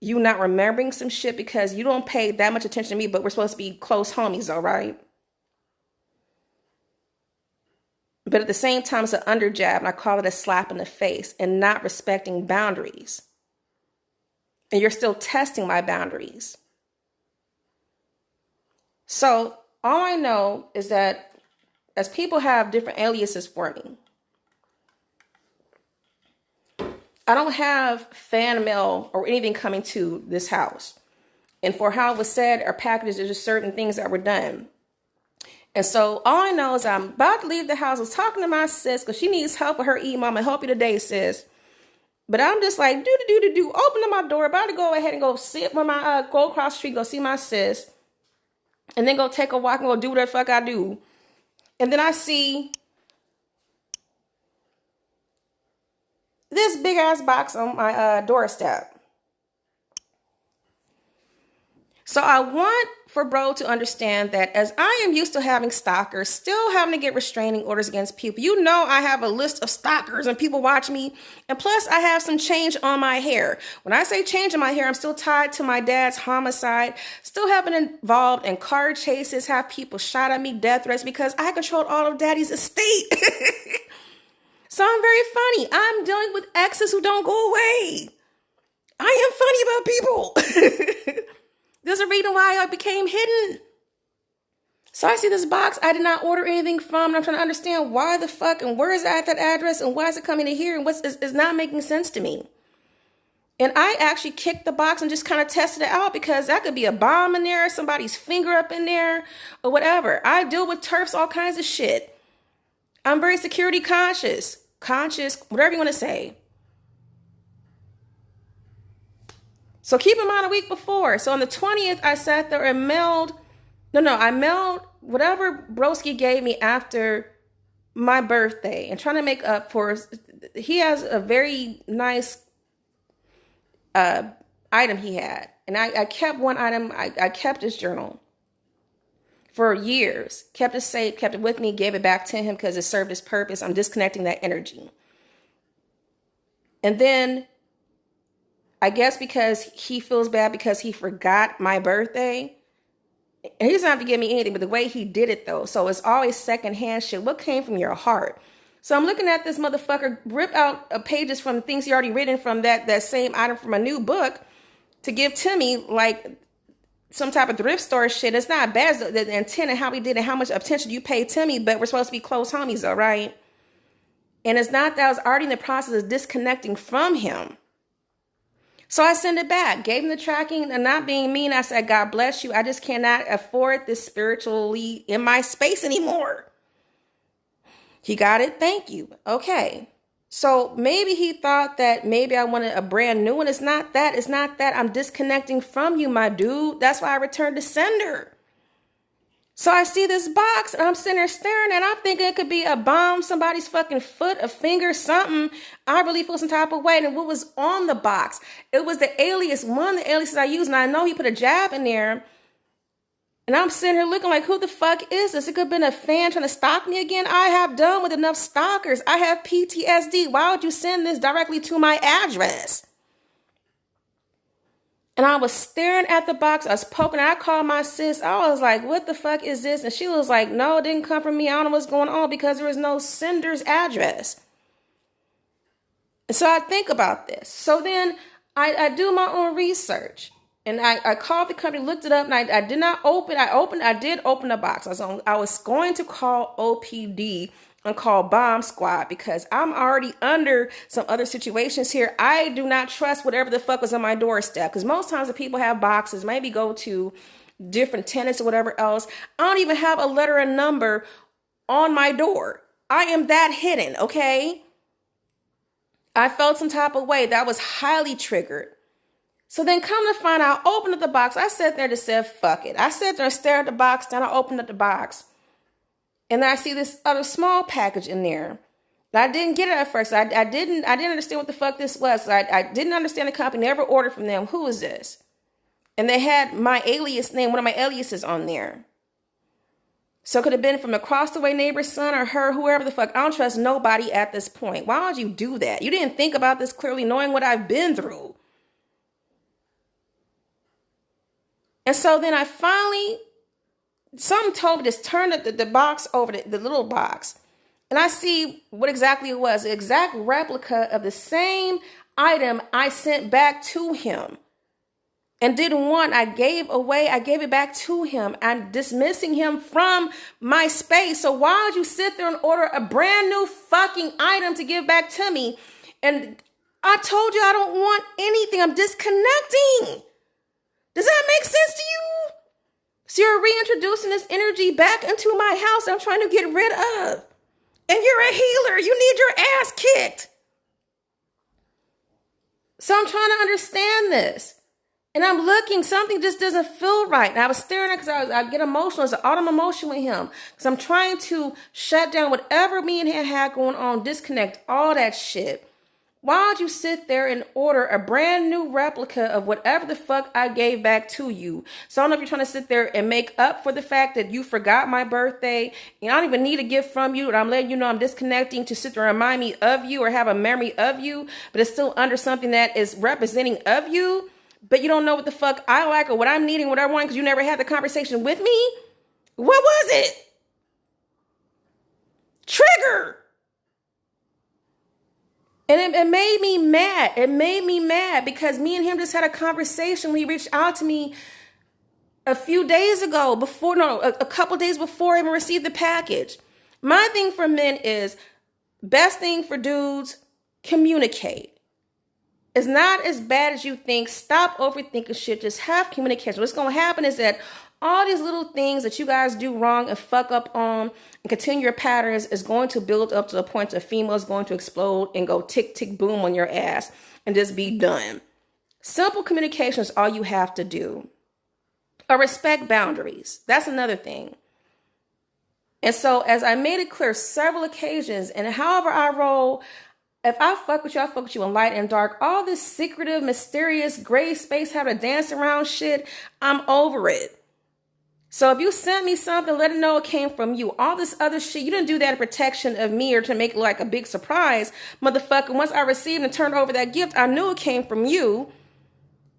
Speaker 1: you not remembering some shit because you don't pay that much attention to me, but we're supposed to be close homies, all right? But at the same time, it's an under jab, and I call it a slap in the face and not respecting boundaries. And you're still testing my boundaries. So all I know is that as people have different aliases for me, I don't have fan mail or anything coming to this house. And for how it was said or packaged, there's just certain things that were done. And so all I know is I'm about to leave the house. I was talking to my sis because she needs help with her email. I'm going to help you today, sis. But I'm just like, open up my door. About to go ahead and go sit with my, go across the street, go see my sis. And then go take a walk and go do whatever the fuck I do. And then I see this big ass box on my doorstep. So I want for bro to understand that as I am used to having stalkers, still having to get restraining orders against people. You know, I have a list of stalkers and people watch me. And plus I have some change on my hair. When I say change in my hair, I'm still tied to my dad's homicide, still have been involved in car chases, have people shot at me, death threats, because I controlled all of daddy's estate. So I'm very funny. I'm dealing with exes who don't go away. I am funny about people. There's a reason why I became hidden. So I see this box I did not order anything from, and I'm trying to understand why the fuck and where is it at that address and why is it coming to here and it's not making sense to me. And I actually kicked the box and just kind of tested it out because that could be a bomb in there, somebody's finger up in there, or whatever. I deal with turfs, all kinds of shit. I'm very security conscious, whatever you want to say. So keep in mind a week before. So on the 20th, I sat there and I mailed whatever Broski gave me after my birthday and trying to make up for, he has a very nice item he had. And I kept one item, I kept his journal for years, kept it safe, kept it with me, gave it back to him because it served his purpose. I'm disconnecting that energy. And then I guess because he feels bad because he forgot my birthday. And he doesn't have to give me anything, but the way he did it though. So it's always secondhand shit. What came from your heart? So I'm looking at this motherfucker rip out pages from things he already written from that same item from a new book to give to me like some type of thrift store shit. It's not bad as the intent and how he did and how much attention you paid to me, but we're supposed to be close homies though, right? And it's not that I was already in the process of disconnecting from him. So I sent it back, gave him the tracking, and not being mean, I said, God bless you. I just cannot afford this spiritually in my space anymore. He got it. Thank you. Okay. So maybe he thought that maybe I wanted a brand new one. It's not that. It's not that. I'm disconnecting from you, my dude. That's why I returned to sender. So I see this box and I'm sitting there staring and I'm thinking it could be a bomb, somebody's fucking foot, a finger, something. I really feel some type of way. And what was on the box? It was the alias, one of the aliases I used. And I know he put a jab in there. And I'm sitting here looking like, who the fuck is this? It could have been a fan trying to stalk me again. I have done with enough stalkers. I have PTSD. Why would you send this directly to my address? And I was staring at the box. I was poking. I called my sis. I was like, what the fuck is this? And she was like, no, it didn't come from me. I don't know what's going on because there was no sender's address. And so I think about this. So then I do my own research. And I called the company, looked it up, and I did not open. I did open the box. I was going to call OPD and call Bomb Squad because I'm already under some other situations here. I do not trust whatever the fuck was on my doorstep because most times the people have boxes, maybe go to different tenants or whatever else. I don't even have a letter and number on my door. I am that hidden, okay? I felt some type of way that was highly triggered. So then come to find out, I opened up the box. I sat there and just said, fuck it. I sat there and stared at the box. Then I opened up the box. And then I see this other small package in there. And I didn't get it at first. I didn't understand what the fuck this was. I didn't understand the company. Never ordered from them. Who is this? And they had my alias name, one of my aliases on there. So it could have been from across the way neighbor's son or her, whoever the fuck. I don't trust nobody at this point. Why would you do that? You didn't think about this clearly, knowing what I've been through. And so then I finally, something told me just turn the box over, the little box. And I see what exactly it was. The exact replica of the same item I sent back to him. And didn't want, I gave it back to him. I'm dismissing him from my space. So why would you sit there and order a brand new fucking item to give back to me? And I told you I don't want anything. I'm disconnecting. Does that make sense to you? So you're reintroducing this energy back into my house I'm trying to get rid of. And you're a healer. You need your ass kicked. So I'm trying to understand this. And I'm looking, something just doesn't feel right. And I was staring at it because I get emotional. It's an autumn emotion with him. Because I'm trying to shut down whatever me and him had going on, disconnect all that shit. Why would you sit there and order a brand new replica of whatever the fuck I gave back to you? So I don't know if you're trying to sit there and make up for the fact that you forgot my birthday. And I don't even need a gift from you. And I'm letting you know I'm disconnecting to sit there and remind me of you or have a memory of you. But it's still under something that is representing of you. But you don't know what the fuck I like or what I'm needing, what I want, because you never had the conversation with me? What was it? Trigger. And it made me mad. It made me mad because me and him just had a conversation when he reached out to me a few days ago, a couple days before I even received the package. My thing for men is, best thing for dudes, communicate. It's not as bad as you think. Stop overthinking shit. Just have communication. What's going to happen is that all these little things that you guys do wrong and fuck up on and continue your patterns is going to build up to the point that female is going to explode and go tick, tick, boom on your ass and just be done. Simple communication is all you have to do. Or respect boundaries. That's another thing. And so as I made it clear several occasions, and however I roll, if I fuck with you, I fuck with you in light and dark. All this secretive, mysterious, gray space, having to dance around shit, I'm over it. So if you sent me something, let it know it came from you. All this other shit, you didn't do that in protection of me or to make it like a big surprise. Motherfucker, once I received and turned over that gift, I knew it came from you.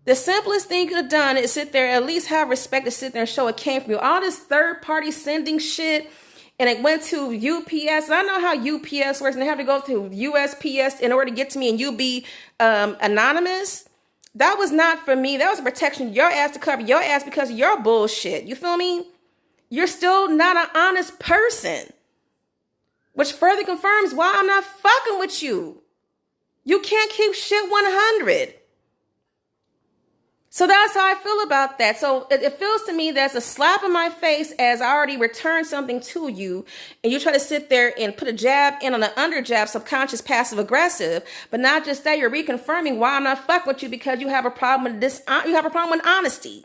Speaker 1: The simplest thing you could have done is sit there, at least have respect to sit there and show it came from you. All this third party sending shit, and it went to UPS. I know how UPS works, and they have to go to USPS in order to get to me, and you be anonymous. That was not for me. That was a protection your ass to cover your ass because of your bullshit. You feel me? You're still not an honest person, which further confirms why I'm not fucking with you. You can't keep shit 100. So that's how I feel about that. So it feels to me that's a slap in my face as I already returned something to you. And you try to sit there and put a jab in on an under jab, subconscious, passive aggressive. But not just that, you're reconfirming why I'm not fucking with you because you have a problem with this. You have a problem with honesty.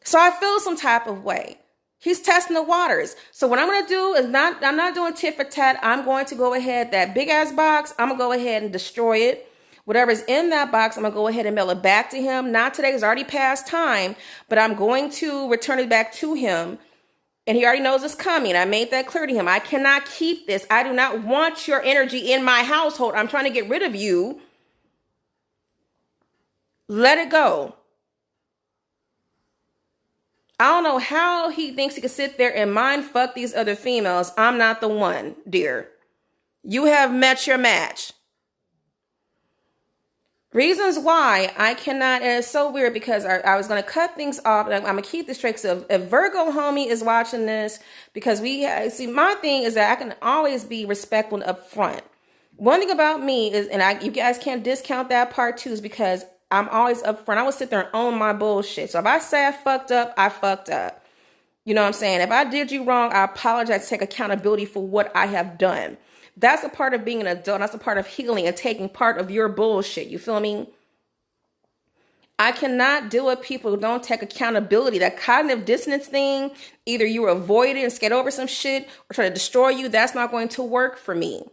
Speaker 1: So I feel some type of way. He's testing the waters. So what I'm going to do is I'm not doing tit for tat. I'm going to go ahead, that big ass box, I'm going to go ahead and destroy it. Whatever's in that box, I'm going to go ahead and mail it back to him. Not today, it's already past time, but I'm going to return it back to him. And he already knows it's coming. I made that clear to him. I cannot keep this. I do not want your energy in my household. I'm trying to get rid of you. Let it go. I don't know how he thinks he can sit there and mind fuck these other females. I'm not the one, dear. You have met your match. Reasons why I cannot, and it's so weird because I was going to cut things off, and I'm going to keep this straight. So if Virgo homie is watching this, because see, my thing is that I can always be respectful and upfront. One thing about me is, and you guys can't discount that part too, is because I'm always upfront. I will sit there and own my bullshit. So if I say I fucked up, I fucked up. You know what I'm saying? If I did you wrong, I apologize, take accountability for what I have done. That's a part of being an adult. That's a part of healing and taking part of your bullshit. You feel me? I cannot deal with people who don't take accountability. That cognitive dissonance thing, either you avoid it and skate over some shit or try to destroy you, that's not going to work for me.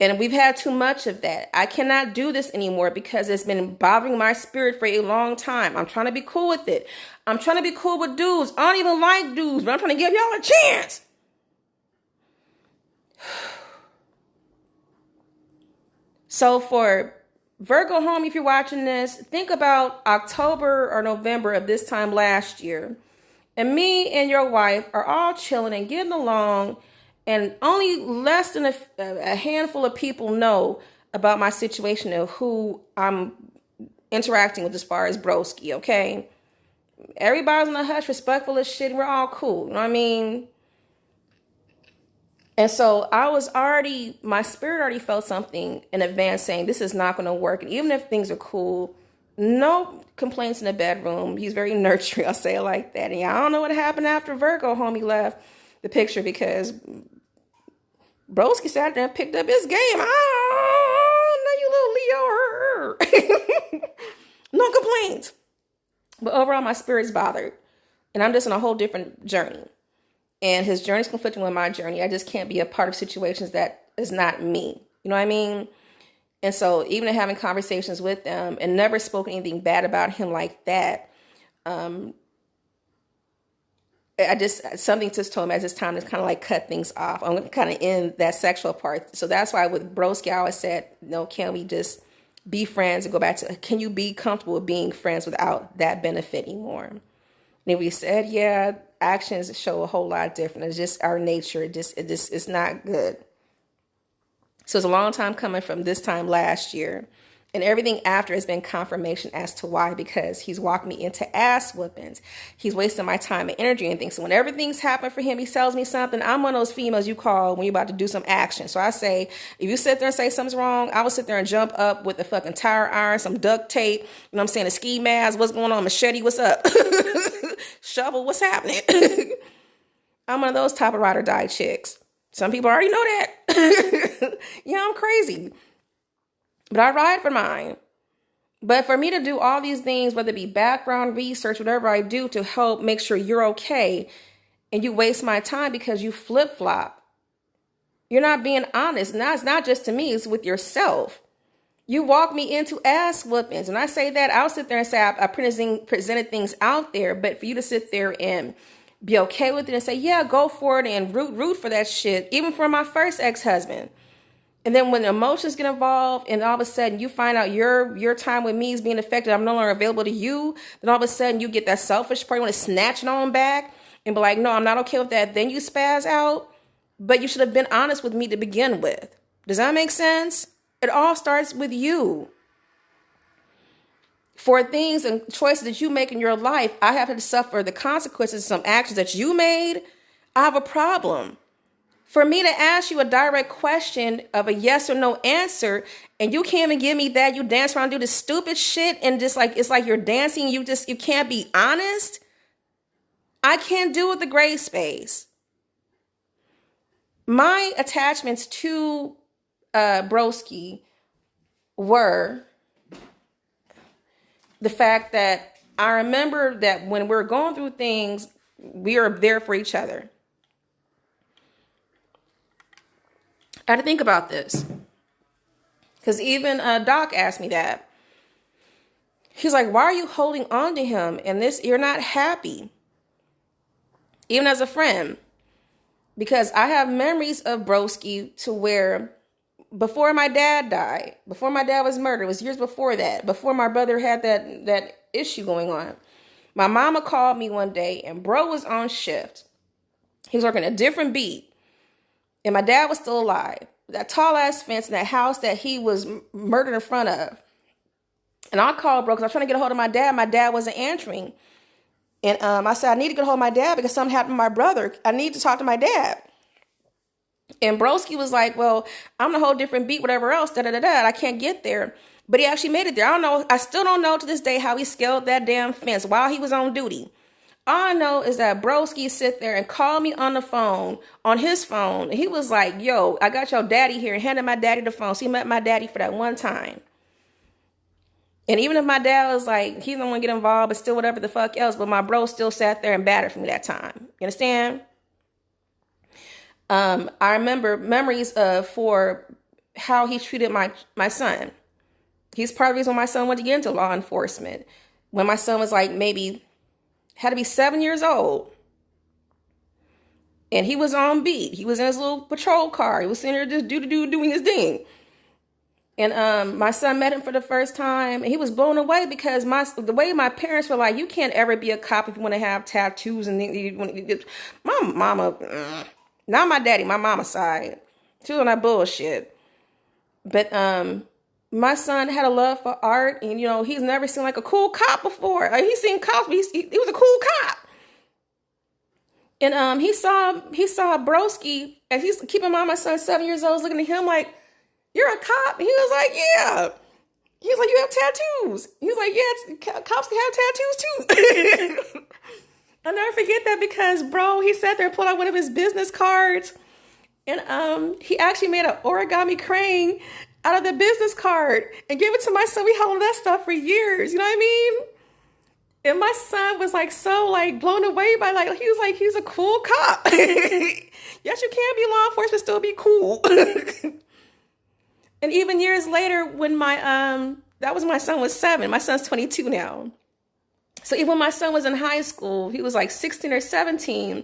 Speaker 1: And we've had too much of that. I cannot do this anymore because it's been bothering my spirit for a long time. I'm trying to be cool with it. I'm trying to be cool with dudes. I don't even like dudes, but I'm trying to give y'all a chance. So for Virgo home, if you're watching this, think about October or November of this time last year. And me and your wife are all chilling and getting along. And only less than a handful of people know about my situation and who I'm interacting with as far as Broski, okay? Everybody's in a hush, respectful as shit. We're all cool. You know what I mean? And so my spirit already felt something in advance saying this is not going to work. And even if things are cool, no complaints in the bedroom. He's very nurturing. I'll say it like that. And I don't know what happened after Virgo homie left the picture because Broski sat there and picked up his game. Oh, no, you little Leo. No complaints. But overall, my spirit's bothered. And I'm just on a whole different journey. And his journey's conflicting with my journey. I just can't be a part of situations that is not me. You know what I mean? And so even in having conversations with them and never spoken anything bad about him like that, something just told me at this time to kind of like cut things off. I'm going to kind of end that sexual part. So that's why with Broski, I always said, no, can we just be friends and go back to, can you be comfortable with being friends without that benefit anymore? And we said, yeah, actions show a whole lot different. It's just our nature. It's not good. So it's a long time coming from this time last year. And everything after has been confirmation as to why, because he's walked me into ass whoopings. He's wasting my time and energy and things. So when everything's happened for him, he tells me something. I'm one of those females you call when you're about to do some action. So I say, if you sit there and say something's wrong, I will sit there and jump up with a fucking tire iron, some duct tape, you know what I'm saying, a ski mask, what's going on, machete, what's up? Shovel, what's happening? I'm one of those type of ride or die chicks. Some people already know that. Yeah, I'm crazy. But I ride for mine. But for me to do all these things, whether it be background research, whatever I do to help make sure you're okay, and you waste my time because you flip-flop, you're not being honest. And that's not just to me, it's with yourself. You walk me into ass whoopings. And I say that, I'll sit there and say I presented things out there, but for you to sit there and be okay with it and say, yeah, go for it and root for that shit, even for my first ex-husband. And then when emotions get involved and all of a sudden you find out your time with me is being affected, I'm no longer available to you, then all of a sudden you get that selfish part, you want to snatch it on back and be like, no, I'm not okay with that. Then you spaz out, but you should have been honest with me to begin with. Does that make sense? It all starts with you. For things and choices that you make in your life, I have to suffer the consequences of some actions that you made. I have a problem. For me to ask you a direct question of a yes or no answer, and you can't even give me that, you dance around, do this stupid shit, and just like it's like you're dancing, you can't be honest. I can't do with the gray space. My attachments to Broski were the fact that I remember that when we're going through things, we are there for each other. I had to think about this. Because even Doc asked me that. He's like, why are you holding on to him? And you're not happy. Even as a friend. Because I have memories of Broski to where before my dad died, before my dad was murdered, it was years before that, before my brother had that issue going on. My mama called me one day and bro was on shift. He was working a different beat. And my dad was still alive. that tall ass fence in that house that he was murdered in front of. And I called bro because I was trying to get a hold of my dad. My dad wasn't answering. And I said, I need to get a hold of my dad because something happened to my brother. I need to talk to my dad. And Broski was like, well, I'm on a whole different beat, whatever else, da-da-da-da. I can't get there. But he actually made it there. I don't know. I still don't know to this day how he scaled that damn fence while he was on duty. All I know is that Broski sit there and called me on the phone, on his phone. And he was like, yo, I got your daddy here, and handed my daddy the phone. So he met my daddy for that one time. And even if my dad was like, he don't want to get involved, but still whatever the fuck else, but my bro still sat there and battered for me that time. You understand? I remember memories of for how he treated my son. He's part of the reason why my son wanted to get into law enforcement. When my son was like maybe, had to be 7 years old. And he was on beat. He was in his little patrol car. He was sitting there just doing his thing. And my son met him for the first time. And he was blown away because the way my parents were like, you can't ever be a cop if you want to have tattoos. And my mama, not my daddy, my mama's side. She was on that bullshit. But my son had a love for art. And, you know, he's never seen like a cool cop before. Like, he's seen cops, but he was a cool cop. And he saw Broski, and he's keeping in mind my son's 7 years old, looking at him like, you're a cop? And he was like, yeah. He was like, you have tattoos. He was like, yeah, cops can have tattoos too. I'll never forget that because, bro, he sat there and pulled out one of his business cards. And he actually made an origami crane out of the business card and gave it to my son. We held on to that stuff for years. You know what I mean? And my son was like so like blown away by like, he was like, he's a cool cop. Yes, you can be law enforcement, still be cool. And even years later, when that was my son was 7. My son's 22 now. So even when my son was in high school, he was like 16 or 17,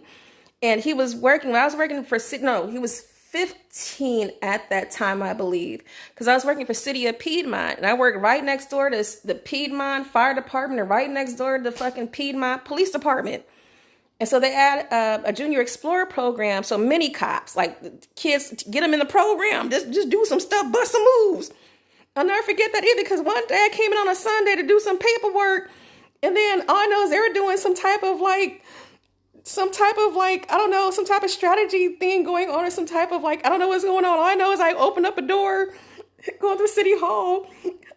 Speaker 1: and he was working. When I was working for he was 15 at that time, I believe, because I was working for City of Piedmont, and I worked right next door to the Piedmont Fire Department, and right next door to the fucking Piedmont Police Department. And so they had a Junior Explorer program. So many cops, like kids, get them in the program. Just do some stuff, bust some moves. I'll never forget that either, because one day I came in on a Sunday to do some paperwork. And then all I know is they were doing some type of like, I don't know, some type of strategy thing going on, or some type of like, I don't know what's going on. All I know is I opened up a door, going to City Hall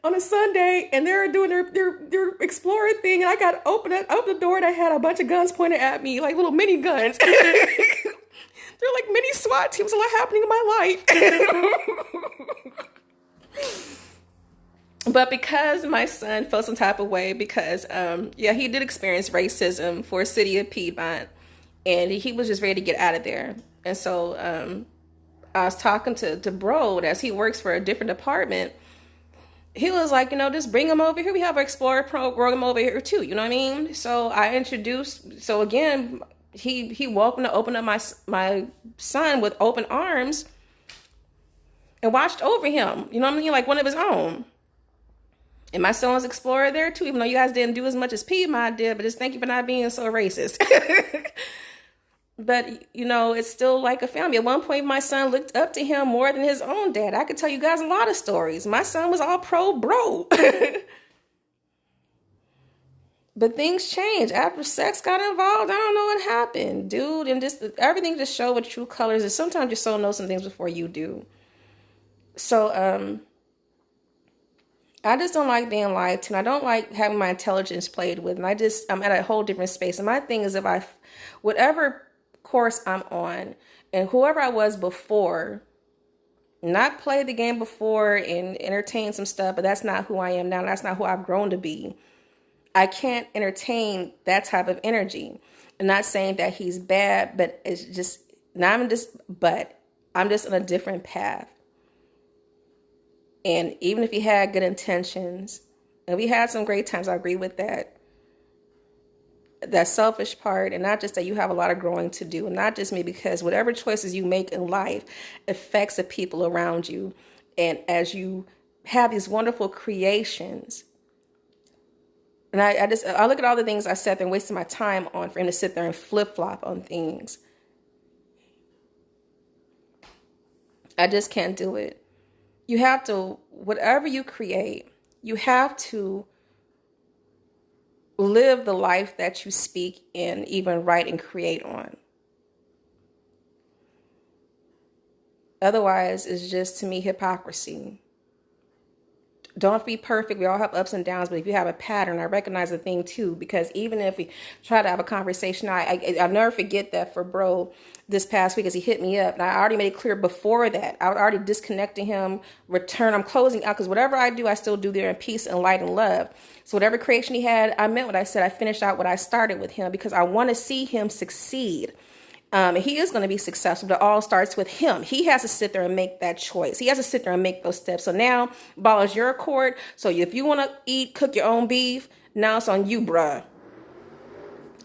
Speaker 1: on a Sunday, and they're doing their explorer thing, and I got opened the door, and I had a bunch of guns pointed at me, like little mini guns. They're like mini SWAT teams. A lot happening in my life. But because my son felt some type of way, because he did experience racism for City of Piedmont, and he was just ready to get out of there. And so I was talking to Bro as he works for a different department. He was like, you know, just bring him over here. We have an Explorer program over here too. You know what I mean? So I introduced. So again, he welcomed to open up my son with open arms and watched over him. You know what I mean? Like one of his own. And my son was Explorer there too, even though you guys didn't do as much as Piedmont did. But just thank you for not being so racist. But, you know, it's still like a family. At one point, my son looked up to him more than his own dad. I could tell you guys a lot of stories. My son was all pro bro. But things changed. After sex got involved, I don't know what happened, dude. And just everything just showed what true colors is. Sometimes your soul knows some things before you do. So, I just don't like being lied to. And I don't like having my intelligence played with. And I'm at a whole different space. And my thing is, whatever course I'm on, and whoever I was before, not play the game before and entertain some stuff, but that's not who I am now. That's not who I've grown to be. I can't entertain that type of energy. I'm not saying that he's bad, but it's just, I'm just on a different path. And even if he had good intentions, and we had some great times, I agree with that. That selfish part, and not just that you have a lot of growing to do, and not just me, because whatever choices you make in life affects the people around you. And as you have these wonderful creations, and I look at all the things I sat there and wasted my time on for him to sit there and flip-flop on things. I just can't do it. You have to, whatever you create, you have to live the life that you speak and even write and create on. Otherwise, it's just, to me, hypocrisy. Don't be perfect. We all have ups and downs, but if you have a pattern, I recognize the thing too, because even if we try to have a conversation, I'll never forget that for bro this past week as he hit me up. And I already made it clear before that. I was already disconnecting him, I'm closing out, because whatever I do, I still do there in peace and light and love. So whatever creation he had, I meant what I said. I finished out what I started with him because I want to see him succeed. He is going to be successful, but it all starts with him. He has to sit there and make that choice. He has to sit there and make those steps. So now, ball is your court. So if you want to cook your own beef, now it's on you, bruh.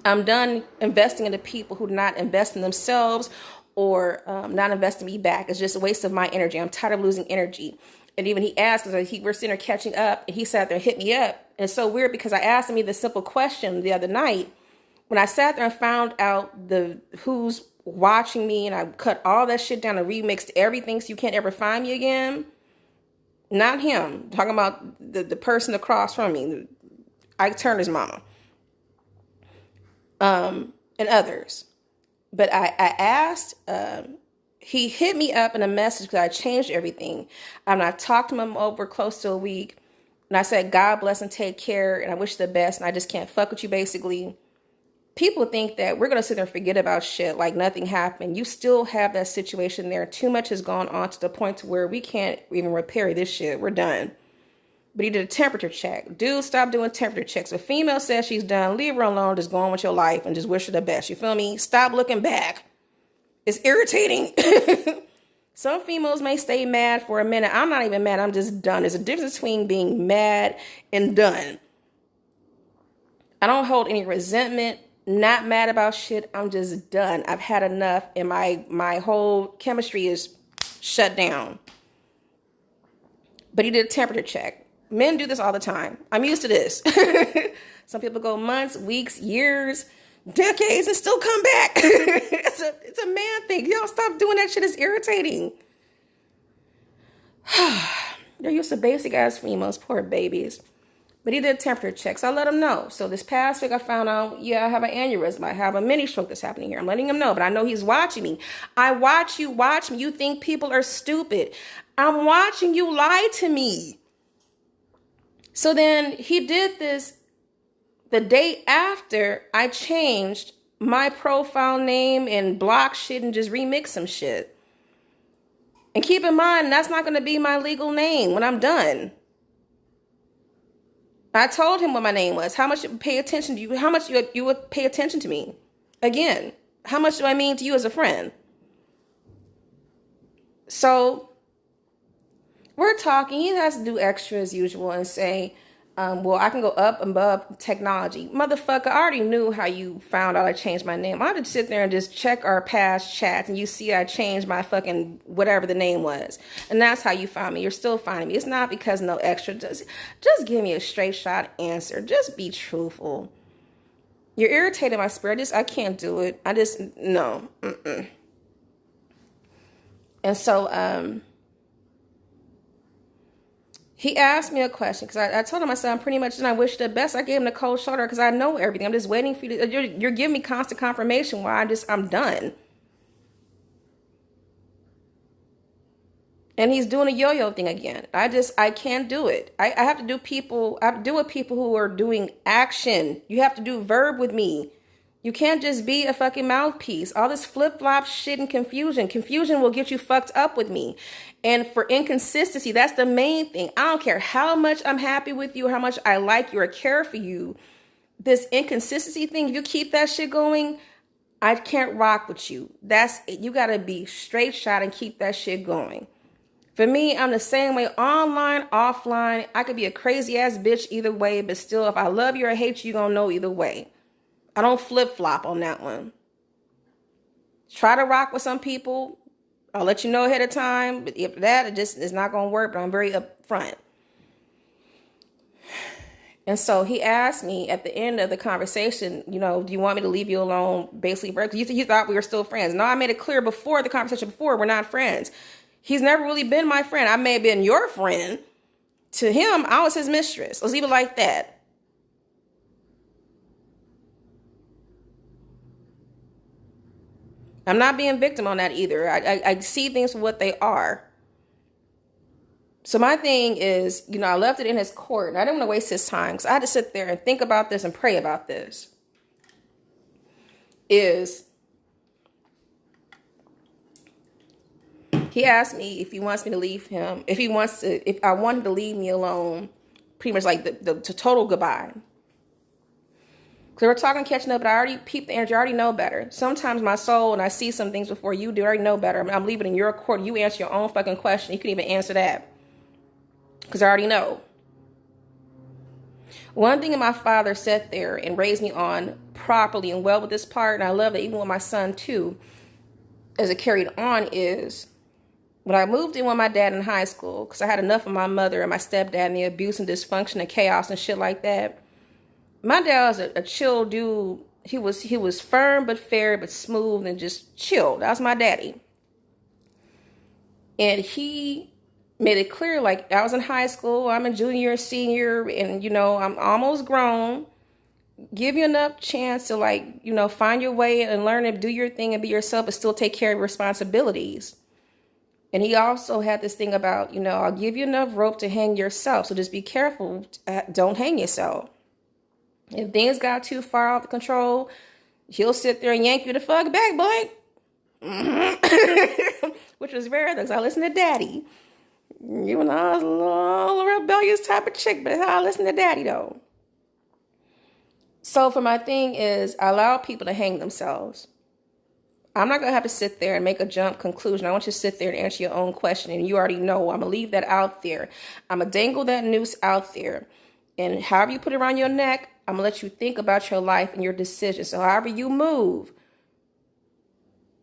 Speaker 1: I'm done investing into people who do not invest in themselves or not invest in me back. It's just a waste of my energy. I'm tired of losing energy. And even he asked, we're sitting there catching up, and he sat there and hit me up. And it's so weird because I asked him the simple question the other night. When I sat there and found out who's watching me, and I cut all that shit down and remixed everything so you can't ever find me again. Not him. I'm talking about the person across from me, Ike Turner's mama, and others. But I asked, he hit me up in a message because I changed everything. And I talked to him over close to a week, and I said, God bless and take care, and I wish the best, and I just can't fuck with you, basically. People think that we're going to sit there and forget about shit like nothing happened. You still have that situation there. Too much has gone on to the point to where we can't even repair this shit. We're done. But he did a temperature check. Dude, stop doing temperature checks. If a female says she's done, leave her alone. Just go on with your life and just wish her the best. You feel me? Stop looking back. It's irritating. Some females may stay mad for a minute. I'm not even mad. I'm just done. There's a difference between being mad and done. I don't hold any resentment. Not mad about shit. I'm just done. I've had enough, and my whole chemistry is shut down. But he did a temperature check. Men do this all the time. I'm used to this. Some people go months, weeks, years, decades, and still come back. It's a man thing. Y'all stop doing that shit. It's irritating. They're used to basic ass females, poor babies. But he did a temperature check, so I let him know. So this past week I found out, I have an aneurysm. I have a mini stroke that's happening here. I'm letting him know, but I know he's watching me. I watch you watch me. You think people are stupid. I'm watching you lie to me. So then he did this the day after I changed my profile name and blocked shit and just remixed some shit. And keep in mind, that's not going to be my legal name when I'm done. I told him what my name was. How much you pay attention to you? How much you would pay attention to me? Again, how much do I mean to you as a friend? So we're talking. He has to do extra as usual and say, well, I can go up and above technology. Motherfucker, I already knew how you found out I changed my name. I had to sit there and just check our past chats, and you see I changed my fucking whatever the name was. And that's how you found me. You're still finding me. It's not because no extra. Just give me a straight shot answer. Just be truthful. You're irritating my spirit. I can't do it. No. Mm-mm. And so, he asked me a question because I told him, I said, I'm pretty much, and I wish the best. I gave him the cold shoulder because I know everything. I'm just waiting for you to, you're giving me constant confirmation why I'm done. And he's doing a yo-yo thing again. I can't do it. I have to do with people who are doing action. You have to do verb with me. You can't just be a fucking mouthpiece. All this flip-flop shit and confusion. Confusion will get you fucked up with me. And for inconsistency, that's the main thing. I don't care how much I'm happy with you or how much I like you or care for you. This inconsistency thing, if you keep that shit going, I can't rock with you. That's it. You got to be straight shot and keep that shit going. For me, I'm the same way, online, offline. I could be a crazy ass bitch either way, but still, if I love you or hate you, you're going to know either way. I don't flip-flop on that one. Try to rock with some people. I'll let you know ahead of time. But if that, it's not going to work. But I'm very upfront. And so he asked me at the end of the conversation, do you want me to leave you alone? Basically, because you thought we were still friends. No, I made it clear before the conversation we're not friends. He's never really been my friend. I may have been your friend. To him, I was his mistress. Let's leave it like that. I'm not being victim on that either. I see things for what they are. So my thing is, I left it in his court, and I didn't want to waste his time because I had to sit there and think about this and pray about this. He asked me if he wants me to leave him, if I wanted to leave me alone, pretty much like the total goodbye. Because we're talking catching up, but I already peeped the energy. I already know better. Sometimes my soul, and I see some things before you do, I already know better. I'm leaving in your court. You answer your own fucking question. You can even answer that. Because I already know. One thing that my father sat there and raised me on properly and well with this part, and I love that even with my son too, as it carried on, is when I moved in with my dad in high school, because I had enough of my mother and my stepdad and the abuse and dysfunction and chaos and shit like that. My dad was a chill dude. He was firm but fair but smooth and just chill. That was my daddy. And he made it clear, like, I was in high school, I'm a junior, senior, and, I'm almost grown. Give you enough chance to, like, find your way and learn to do your thing and be yourself, but still take care of responsibilities. And he also had this thing about, I'll give you enough rope to hang yourself. So just be careful. Don't hang yourself. If things got too far out of control, he'll sit there and yank you the fuck back, boy. Which was rare, because I listened to Daddy. Even though I was a little rebellious type of chick, but that's how I listen to Daddy, though. So for my thing is, I allow people to hang themselves. I'm not going to have to sit there and make a jump conclusion. I want you to sit there and answer your own question. And you already know. I'm going to leave that out there. I'm going to dangle that noose out there. And however you put it around your neck, I'm going to let you think about your life and your decisions. So however you move,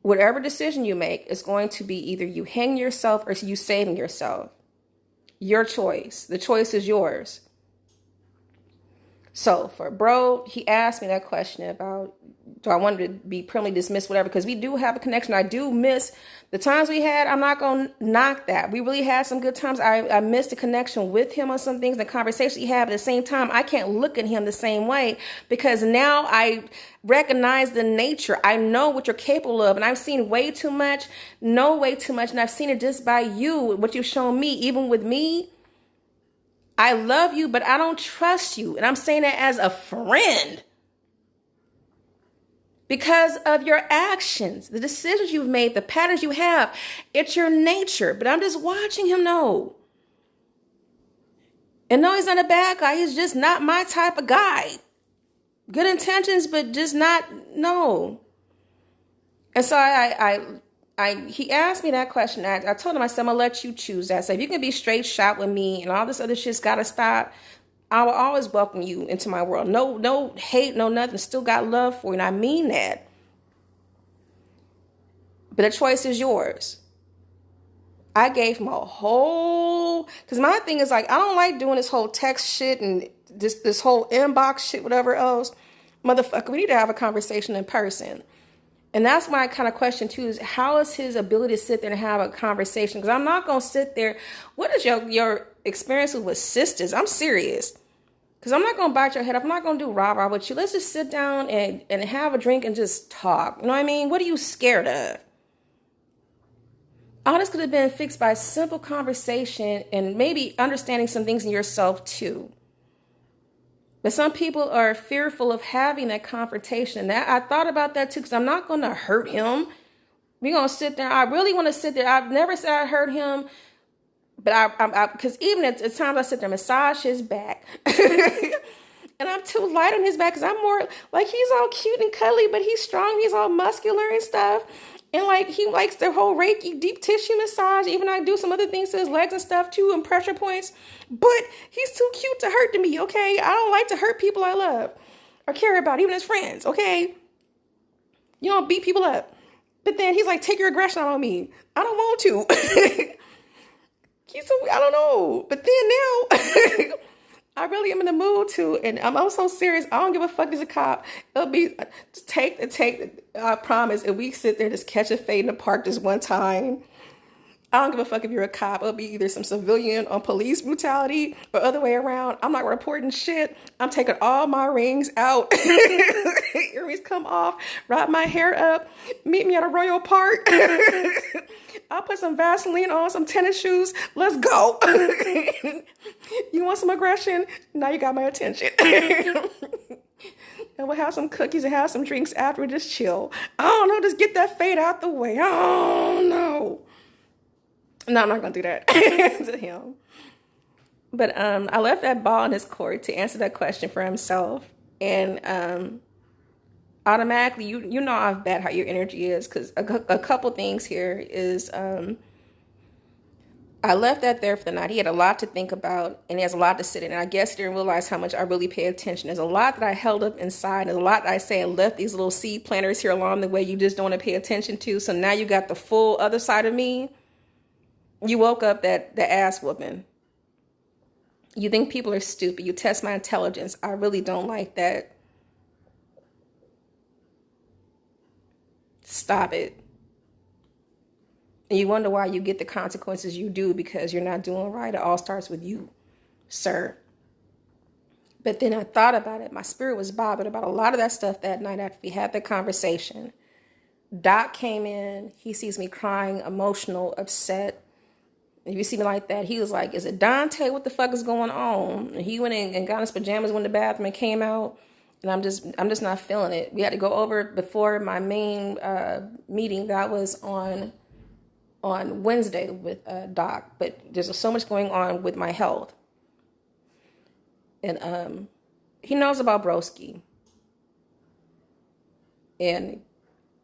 Speaker 1: whatever decision you make is going to be either you hang yourself or you saving yourself. Your choice. The choice is yours. So for bro, he asked me that question about, do I want to be permanently dismissed, whatever, because we do have a connection. I do miss the times we had. I'm not going to knock that. We really had some good times. I missed the connection with him on some things, the conversation he had. But at the same time, I can't look at him the same way because now I recognize the nature. I know what you're capable of. And I've seen way too much, know way too much. And I've seen it just by you, what you've shown me, even with me. I love you, but I don't trust you. And I'm saying that as a friend. Because of your actions, the decisions you've made, the patterns you have. It's your nature. But I'm just watching him know. And no, he's not a bad guy. He's just not my type of guy. Good intentions, but just not, no. And so he asked me that question. I told him, I said, I'm going to let you choose that. So if you can be straight shot with me and all this other shit's got to stop, I will always welcome you into my world. No hate, no nothing. Still got love for you. And I mean that. But the choice is yours. I gave him a whole, because my thing is like, I don't like doing this whole text shit and this whole inbox shit, whatever else. Motherfucker, we need to have a conversation in person. And that's my kind of question too, is how is his ability to sit there and have a conversation? Because I'm not going to sit there. What is your experiences with sisters? I'm serious. Because I'm not going to bite your head off. I'm not going to do rah-rah with you. Let's just sit down and have a drink and just talk. You know what I mean? What are you scared of? All this could have been fixed by a simple conversation and maybe understanding some things in yourself too. But some people are fearful of having that confrontation. I thought about that too, because I'm not going to hurt him. We're going to sit there. I really want to sit there. I've never said I hurt him. But because even at times I sit there and massage his back. And I'm too light on his back because I'm more like, he's all cute and cuddly, but he's strong. He's all muscular and stuff. And like, he likes the whole Reiki deep tissue massage. Even I do some other things to his legs and stuff too, and pressure points. But he's too cute to hurt to me, okay? I don't like to hurt people I love or care about, even as friends, okay? You don't beat people up. But then he's like, take your aggression out on me. I don't want to. I don't know. But then now, I really am in the mood to, and I'm so serious. I don't give a fuck as a cop. It'll be take. I promise. If we sit there, just catch a fade in the park this one time, I don't give a fuck if you're a cop. It'll be either some civilian on police brutality or other way around. I'm not reporting shit. I'm taking all my rings out. Earrings come off. Wrap my hair up. Meet me at a Royal Park. I'll put some Vaseline on, some tennis shoes. Let's go. You want some aggression? Now you got my attention. And we'll have some cookies and have some drinks after. Just chill. I don't know. Just get that fade out the way. Oh, no. No, I'm not going to do that to him. But I left that ball in his court to answer that question for himself. And automatically, you know how bad how your energy is. Because a couple things here is I left that there for the night. He had a lot to think about, and he has a lot to sit in. And I guess he didn't realize how much I really pay attention. There's a lot that I held up inside. There's a lot that I say and left these little seed planters here along the way you just don't want to pay attention to. So now you got the full other side of me. You woke up the ass whooping. You think people are stupid. You test my intelligence. I really don't like that. Stop it. And you wonder why you get the consequences you do because you're not doing right. It all starts with you, sir. But then I thought about it. My spirit was bothered about a lot of that stuff that night after we had the conversation. Doc came in. He sees me crying, emotional, upset. If you see me like that, he was like, is it Dante? What the fuck is going on? And he went in and got his pajamas, went to the bathroom and came out. And I'm just not feeling it. We had to go over before my main meeting that was on Wednesday with Doc. But there's so much going on with my health. And he knows about Broski. And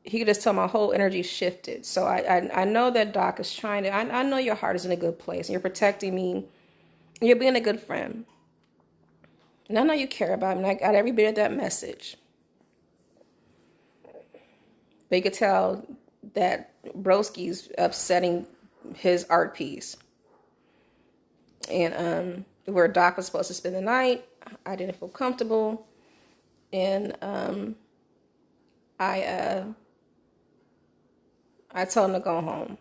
Speaker 1: he could just tell my whole energy shifted. So I know that Doc is trying to, I know your heart is in a good place. And you're protecting me. And you're being a good friend. And I know you care about me. And I got every bit of that message. But you could tell that Broski's upsetting his art piece. And where Doc was supposed to spend the night, I didn't feel comfortable. And I told him to go home.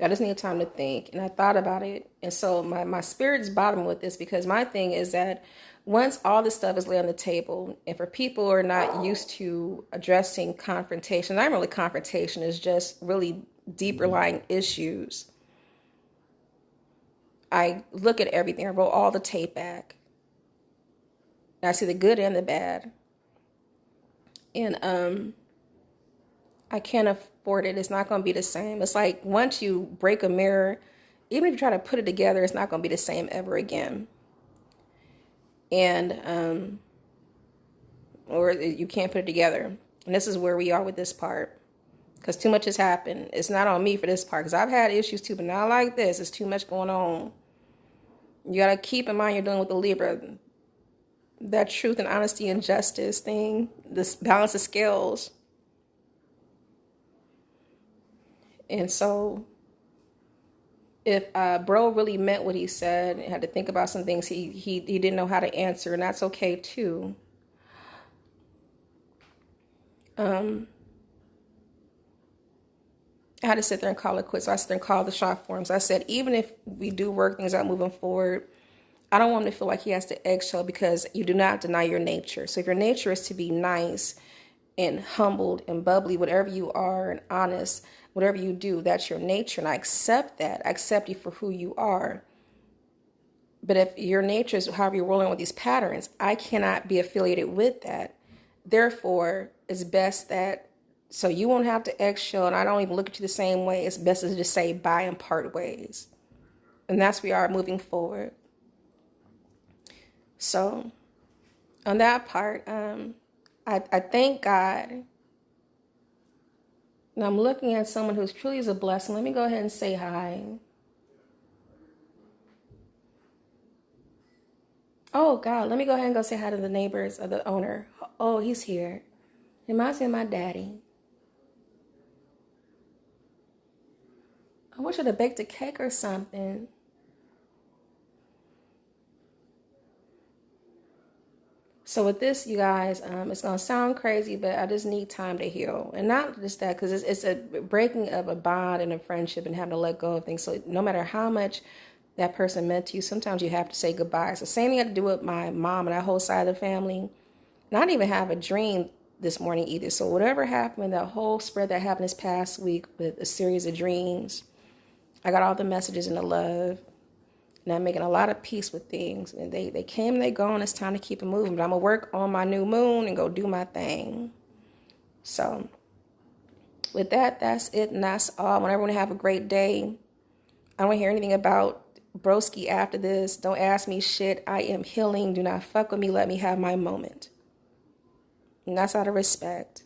Speaker 1: I just need time to think. And I thought about it. And so my spirit's bottom with this because my thing is that once all this stuff is laid on the table, and for people who are not used to addressing confrontation, not really confrontation, is just really deeper lying issues. I look at everything. I roll all the tape back. And I see the good and the bad. And I can't afford it. It's not going to be the same. It's like once you break a mirror, even if you try to put it together, it's not going to be the same ever again. And, or you can't put it together. And this is where we are with this part. Because too much has happened. It's not on me for this part. Because I've had issues too, but not like this. There's too much going on. You got to keep in mind you're dealing with the Libra. That truth and honesty and justice thing. This balance of scales. And so if bro really meant what he said and had to think about some things he didn't know how to answer, and that's okay too. I had to sit there and call it quits. So I sit there and call the shot for him. So I said, even if we do work things out moving forward, I don't want him to feel like he has to eggshell because you do not deny your nature. So if your nature is to be nice and humbled and bubbly, whatever you are, and honest, whatever you do, that's your nature. And I accept that. I accept you for who you are. But if your nature is however you're rolling with these patterns, I cannot be affiliated with that. Therefore, it's best that, so you won't have to eggshell and I don't even look at you the same way. It's best to just say bye and part ways. And that's where we are moving forward. So on that part, I thank God. And I'm looking at someone who's truly is a blessing. Let me go ahead and say hi. Oh, God, let me go ahead and go say hi to the neighbors of the owner. Oh, he's here. It reminds me of my daddy. I wish I'd have baked a cake or something. So with this, you guys, it's gonna sound crazy, but I just need time to heal, and not just that, because it's a breaking of a bond and a friendship, and having to let go of things. So no matter how much that person meant to you, sometimes you have to say goodbye. So same thing I had to do with my mom and that whole side of the family. Not even have a dream this morning either. So whatever happened, that whole spread that happened this past week with a series of dreams, I got all the messages and the love. And I'm making a lot of peace with things. And they came and they go, and it's time to keep it moving. But I'm going to work on my new moon and go do my thing. So with that, that's it. And that's all. I want everyone to have a great day. I don't want to hear anything about Broski after this. Don't ask me shit. I am healing. Do not fuck with me. Let me have my moment. And that's out of respect.